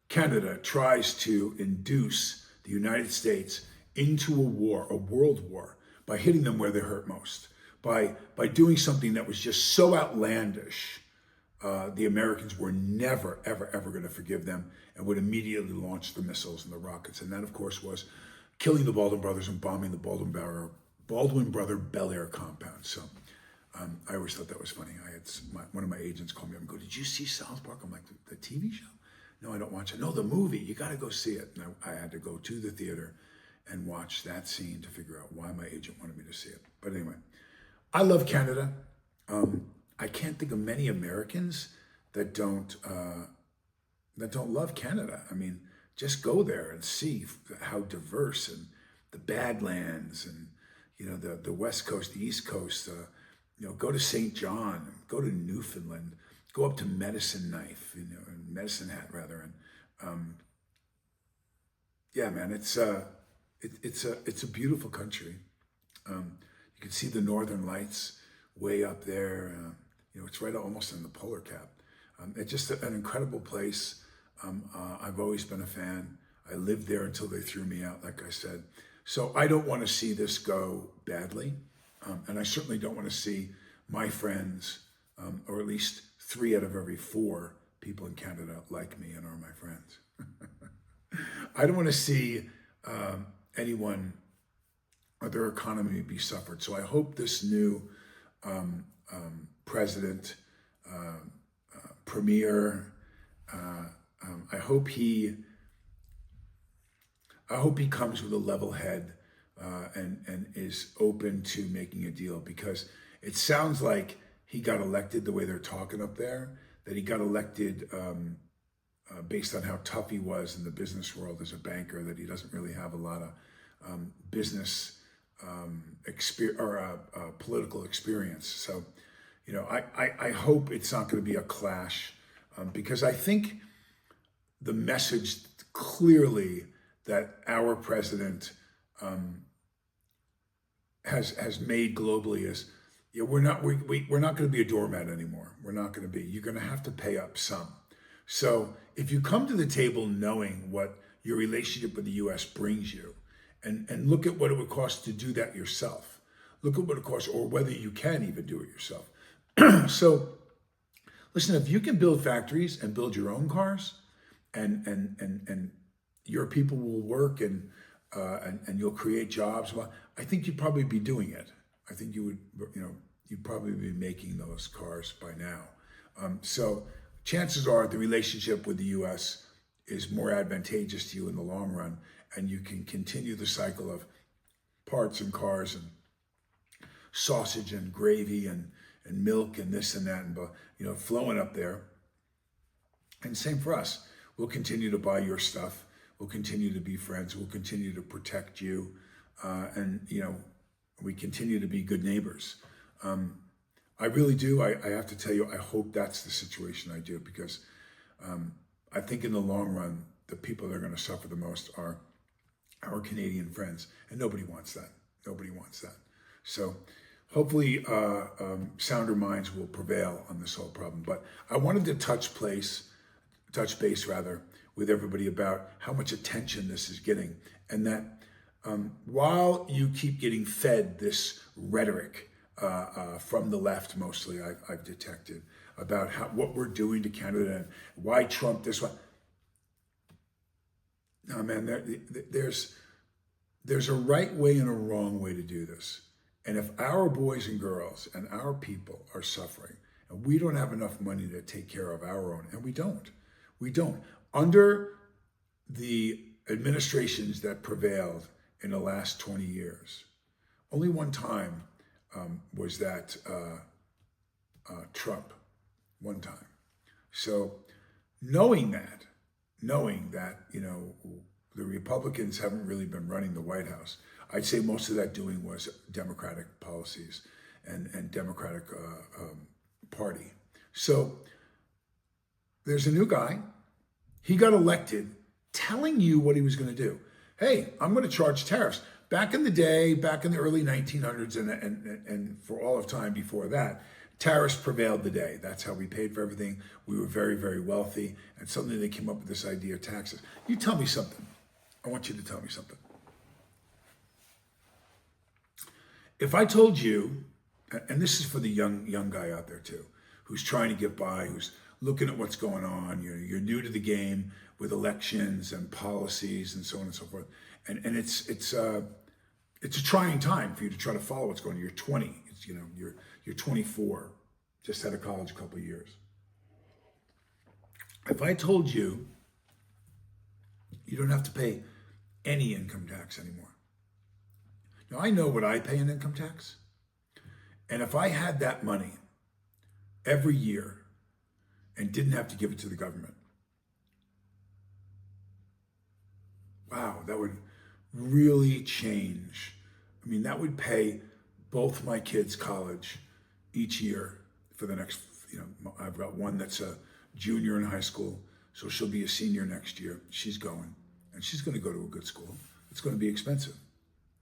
Canada tries to induce the United States into a war, a world war, by hitting them where they hurt most, by doing something that was just so outlandish. The Americans were never, ever, ever going to forgive them and would immediately launch the missiles and the rockets. And that, of course, was killing the Baldwin brothers and bombing the Baldwin brother Bel Air compound. So I always thought that was funny. I had one of my agents call me up and go, "Did you see South Park?" I'm like, the TV show? No, I don't watch it. No, the movie. You got to go see it. And I had to go to the theater and watch that scene to figure out why my agent wanted me to see it. But anyway, I love Canada. I can't think of many Americans that don't love Canada. I mean, just go there and see how diverse, and the Badlands, and the West Coast, the East Coast. Go to St. John, go to Newfoundland, go up to Medicine Hat rather, and yeah, man, it's a beautiful country. You can see the Northern Lights way up there. It's right almost in the polar cap. It's just an incredible place. I've always been a fan. I lived there until they threw me out, like I said. So I don't want to see this go badly. And I certainly don't want to see my friends, or at least 3 out of every 4 people in Canada like me and are my friends. I don't want to see anyone or their economy be suffered. So I hope this new president, premier, I hope he comes with a level head and is open to making a deal, because it sounds like he got elected the way they're talking up there, that he got elected based on how tough he was in the business world as a banker, that he doesn't really have a lot of business experience or political experience. So, I hope it's not going to be a clash, because I think the message clearly that our president has made globally is, we're not going to be a doormat anymore. We're not going to be. You're going to have to pay up some. So if you come to the table knowing what your relationship with the U.S. brings you, and look at what it would cost to do that yourself. Look at what it costs, or whether you can even do it yourself. So listen, if you can build factories and build your own cars, and your people will work and you'll create jobs, well, I think you'd probably be doing it. I think you would, you'd probably be making those cars by now. So chances are the relationship with the U.S. is more advantageous to you in the long run, and you can continue the cycle of parts and cars and sausage and gravy and milk and this and that, and flowing up there. And same for us. We'll continue to buy your stuff. We'll continue to be friends. We'll continue to protect you. And we continue to be good neighbors. I really do. I have to tell you, I hope that's the situation I do, because I think in the long run, the people that are going to suffer the most are our Canadian friends. And nobody wants that. Nobody wants that. So hopefully sounder minds will prevail on this whole problem. But I wanted to touch base with everybody about how much attention this is getting, and that while you keep getting fed this rhetoric from the left, mostly I've detected, about what we're doing to Canada and why Trump this one. No, man, there's a right way and a wrong way to do this. And if our boys and girls and our people are suffering, and we don't have enough money to take care of our own, and we don't. Under the administrations that prevailed in the last 20 years, only one time was that Trump, one time. So knowing that, the Republicans haven't really been running the White House, I'd say most of that doing was Democratic policies and Democratic Party. So there's a new guy. He got elected telling you what he was going to do. Hey, I'm going to charge tariffs. Back in the day, back in the early 1900s and for all of time before that, tariffs prevailed the day. That's how we paid for everything. We were very, very wealthy. And suddenly they came up with this idea of taxes. You tell me something. I want you to tell me something. If I told you, and this is for the young guy out there too, who's trying to get by, who's looking at what's going on, you're new to the game with elections and policies and so on and so forth, and it's a trying time for you to try to follow what's going on. You're 20, you're 24, just out of college a couple of years. If I told you you don't have to pay any income tax anymore. Now, I know what I pay in income tax. And if I had that money every year and didn't have to give it to the government, wow, that would really change. I mean, that would pay both my kids' college each year for the next, I've got one that's a junior in high school, so she'll be a senior next year. She's going, and she's going to go to a good school. It's going to be expensive.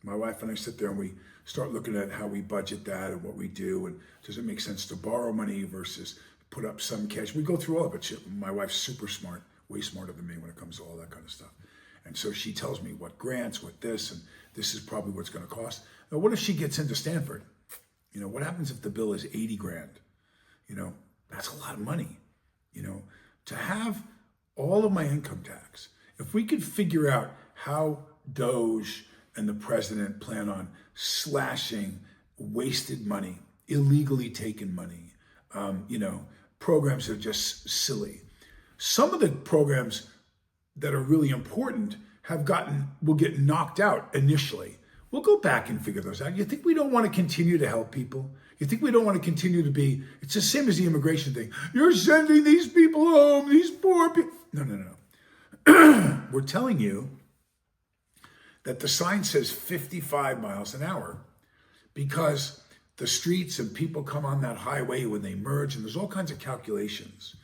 My wife and I sit there and we start looking at how we budget that and what we do, and does it make sense to borrow money versus put up some cash? We go through all of it. My wife's super smart, way smarter than me when it comes to all that kind of stuff. And so she tells me what grants, what this, and this is probably what's going to cost. Now, what if she gets into Stanford? What happens if the bill is 80 grand? That's a lot of money. To have all of my income tax, if we could figure out how Doge and the president plan on slashing wasted money, illegally taken money, programs that are just silly. Some of the programs that are really important will get knocked out initially. We'll go back and figure those out. You think we don't want to continue to help people? You think we don't want to continue to be, it's the same as the immigration thing. You're sending these people home, these poor people. No. We're telling you that the sign says 55 miles an hour because the streets and people come on that highway when they merge, and there's all kinds of calculations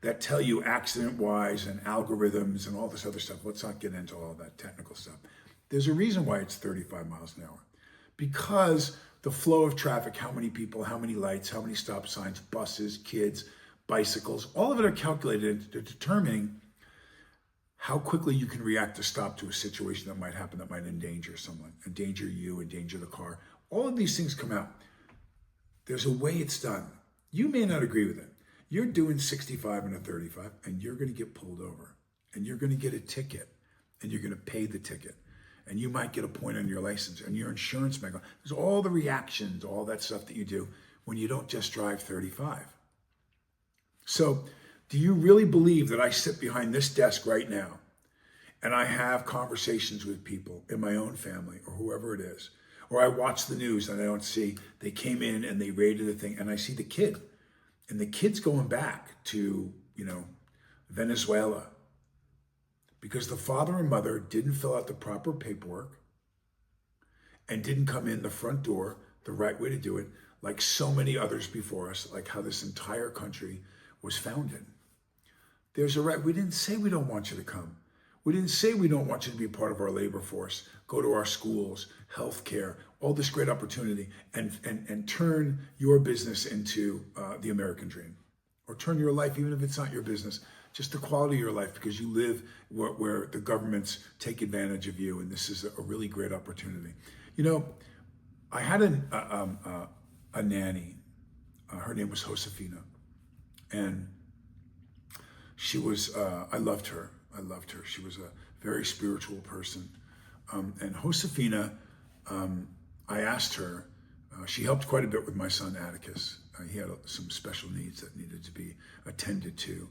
that tell you accident-wise and algorithms and all this other stuff. Let's not get into all that technical stuff. There's a reason why it's 35 miles an hour. Because the flow of traffic, how many people, how many lights, how many stop signs, buses, kids, bicycles, all of it are calculated to determining how quickly you can react to stop to a situation that might happen that might endanger someone, endanger you, endanger the car. All of these things come out. There's a way it's done. You may not agree with it. You're doing 65 and a 35, and you're going to get pulled over, and you're going to get a ticket, and you're going to pay the ticket, and you might get a point on your license, and your insurance might go. There's all the reactions, all that stuff that you do when you don't just drive 35. So, do you really believe that I sit behind this desk right now and I have conversations with people in my own family or whoever it is Or I watch the news and I don't see, they came in and they raided the thing, and I see the kid. And the kid's going back to, Venezuela because the father and mother didn't fill out the proper paperwork and didn't come in the front door the right way to do it, like so many others before us, like how this entire country was founded. There's a right. We didn't say we don't want you to come. We didn't say we don't want you to be part of our labor force, go to our schools, healthcare, all this great opportunity, and turn your business into the American dream, or turn your life, even if it's not your business, just the quality of your life, because you live where the governments take advantage of you, and this is a really great opportunity. I had a nanny. Her name was Josefina, and she was. I loved her. She was a very spiritual person. And Josefina, I asked her, she helped quite a bit with my son Atticus. He had some special needs that needed to be attended to.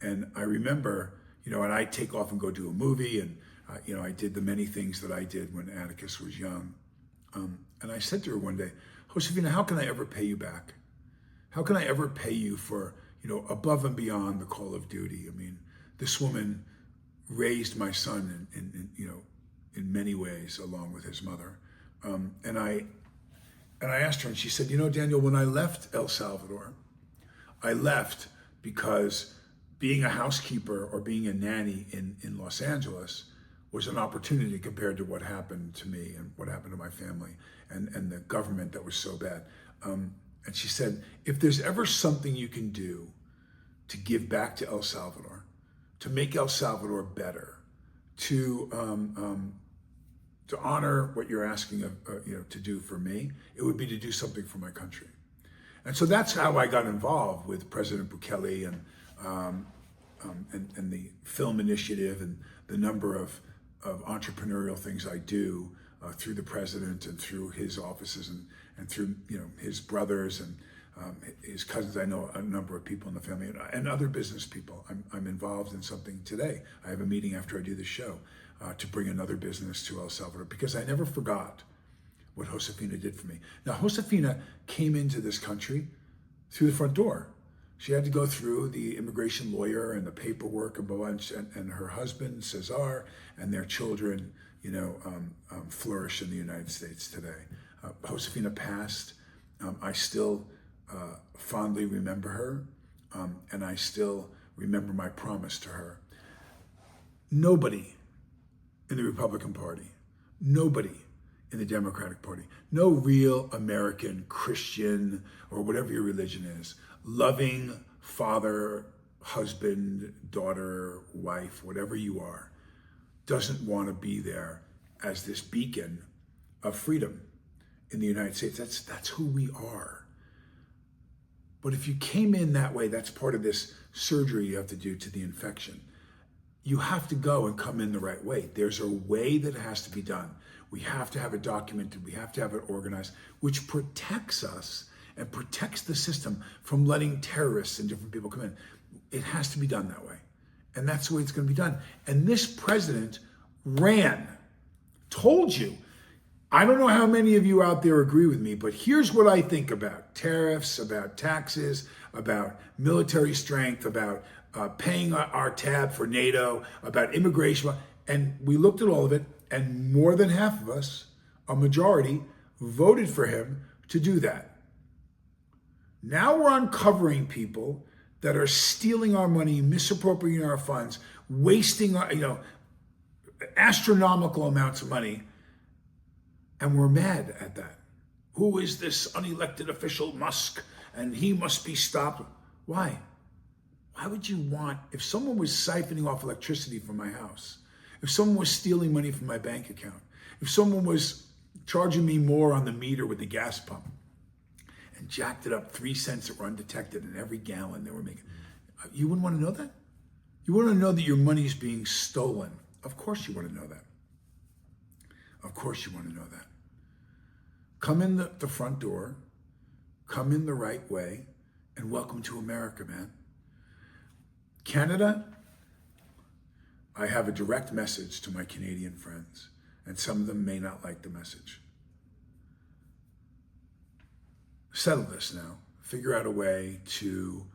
And I remember, and I take off and go do a movie, and, I did the many things that I did when Atticus was young. And I said to her one day, Josefina, how can I ever pay you back? How can I ever pay you for, above and beyond the call of duty? I mean, this woman raised my son in many ways, along with his mother. And I asked her, and she said, Daniel, when I left El Salvador, I left because being a housekeeper or being a nanny in Los Angeles was an opportunity compared to what happened to me and what happened to my family and the government that was so bad. And she said, if there's ever something you can do to give back to El Salvador, to make El Salvador better, to honor what you're asking to do for me, it would be to do something for my country. And so that's how I got involved with President Bukele and the film initiative and the number of entrepreneurial things I do through the president and through his offices and through his brothers and his cousins. I know a number of people in the family and other business people. I'm involved in something today. I have a meeting after I do this show to bring another business to El Salvador, because I never forgot what Josefina did for me. Now, Josefina came into this country through the front door. She had to go through the immigration lawyer and the paperwork and bunch, and her husband, Cesar, and their children, flourish in the United States today. Josefina passed. I still fondly remember her, and I still remember my promise to her. Nobody in the Republican Party, nobody in the Democratic Party, no real American Christian or whatever your religion is, loving father, husband, daughter, wife, whatever you are, doesn't want to be there as this beacon of freedom in the United States. That's who we are. But if you came in that way, that's part of this surgery you have to do to the infection. You have to go and come in the right way. There's a way that it has to be done. We have to have it documented. We have to have it organized, which protects us and protects the system from letting terrorists and different people come in. It has to be done that way. And that's the way it's going to be done. And this president told you. I don't know how many of you out there agree with me, but here's what I think about tariffs, about taxes, about military strength, about paying our tab for NATO, about immigration. And we looked at all of it, and more than half of us, a majority, voted for him to do that. Now we're uncovering people that are stealing our money, misappropriating our funds, wasting our, astronomical amounts of money. And we're mad at that. Who is this unelected official, Musk? And he must be stopped. Why? Why would you want, if someone was siphoning off electricity from my house, if someone was stealing money from my bank account, if someone was charging me more on the meter with the gas pump and jacked it up 3 cents that were undetected in every gallon they were making, you wouldn't want to know that? You want to know that your money is being stolen. Of course you want to know that. Of course you want to know that. Come in the front door, come in the right way, and welcome to America, man. Canada, I have a direct message to my Canadian friends, and some of them may not like the message. settle this now. Figure out a way to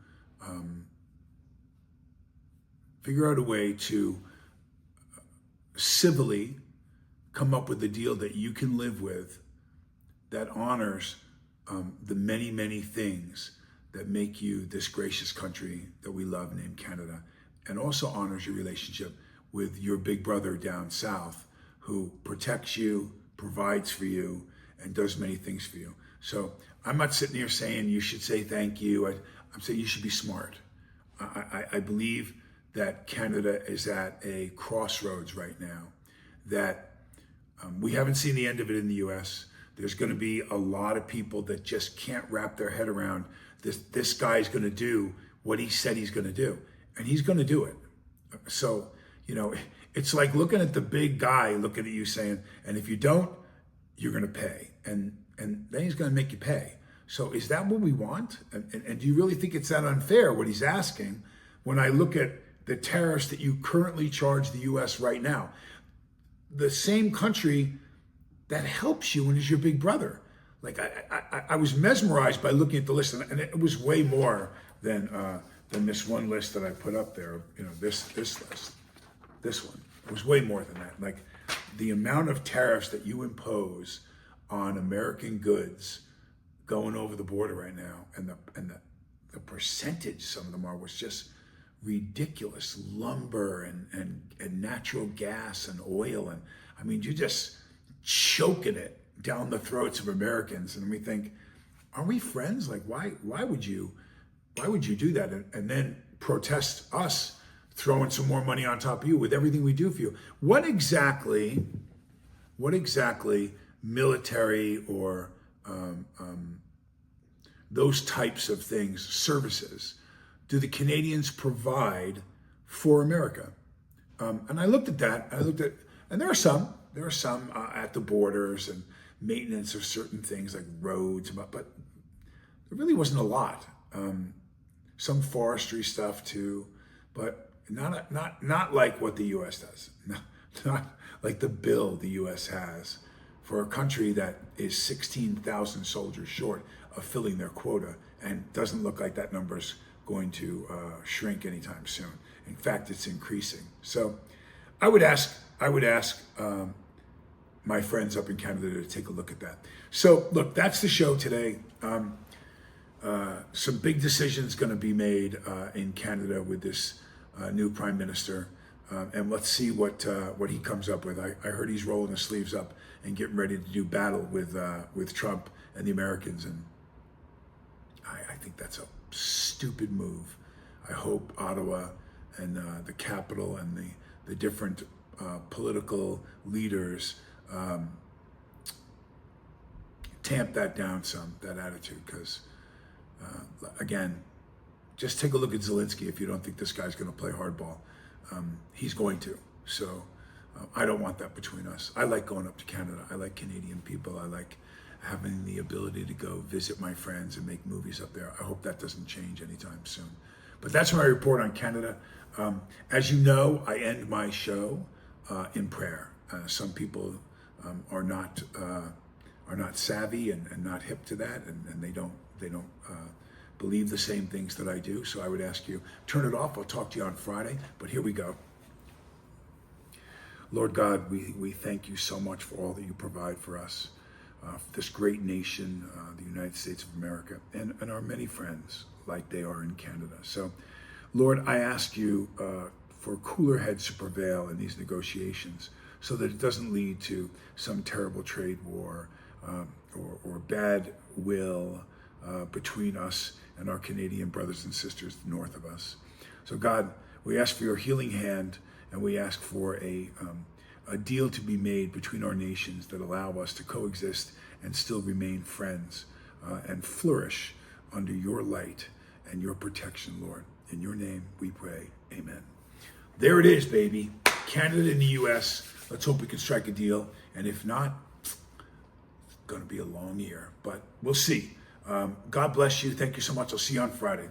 civilly come up with a deal that you can live with, that honors the many, many things that make you this gracious country that we love named Canada, and also honors your relationship with your big brother down south who protects you, provides for you, and does many things for you. So I'm not sitting here saying you should say thank you. I'm saying you should be smart. I believe that Canada is at a crossroads right now, that we haven't seen the end of it in the US. There's going to be a lot of people that just can't wrap their head around this guy's going to do what he said he's going to do, and he's going to do it. So, it's like looking at the big guy looking at you saying, and if you don't, you're going to pay. And then he's going to make you pay. So is that what we want? And do you really think it's that unfair what he's asking when I look at the tariffs that you currently charge the US right now? The same country that helps you and is your big brother. Like I was mesmerized by looking at the list, and it was way more than this one list that I put up there. This list, this one. It was way more than that. Like the amount of tariffs that you impose on American goods going over the border right now, and the percentage some of them are, was just ridiculous. Lumber and natural gas and oil, and I mean, you're just choking it down the throats of Americans, and we think, are we friends? Like, why would you do that? And then protest us throwing some more money on top of you with everything we do for you. What exactly military or those types of things, services, do the Canadians provide for America? And I looked at that. And there are some at the borders and maintenance of certain things like roads, but there really wasn't a lot. Some forestry stuff too, but not like what the U.S. does. Not like the bill the U.S. has for a country that is 16,000 soldiers short of filling their quota, and doesn't look like that number's going to shrink anytime soon. In fact, it's increasing. So I would ask my friends up in Canada to take a look at that. So look, that's the show today. Some big decisions going to be made in Canada with this new prime minister, and let's see what he comes up with. I heard he's rolling his sleeves up and getting ready to do battle with Trump and the Americans, and I think that's a stupid move. I hope Ottawa and the capital and the different political leaders tamp that down some, that attitude, because again, just take a look at Zelensky if you don't think this guy's going to play hardball. He's going to. So I don't want that between us. I like going up to Canada. I like Canadian people. I like having the ability to go visit my friends and make movies up there. I hope that doesn't change anytime soon. But that's my report on Canada. As you know, I end my show in prayer. Some people are not savvy and not hip to that, and they don't believe the same things that I do. So I would ask you, turn it off. I'll talk to you on Friday, but here we go. Lord God, we thank you so much for all that you provide for us, this great nation, the United States of America, and our many friends like they are in Canada. So Lord, I ask you for cooler heads to prevail in these negotiations so that it doesn't lead to some terrible trade war or bad will between us and our Canadian brothers and sisters north of us. So God, we ask for your healing hand, and we ask for a deal to be made between our nations that allow us to coexist and still remain friends and flourish under your light and your protection, Lord. In your name we pray, amen. There it is, baby. Canada and the U.S. Let's hope we can strike a deal. And if not, it's going to be a long year, but we'll see. God bless you. Thank you so much. I'll see you on Friday.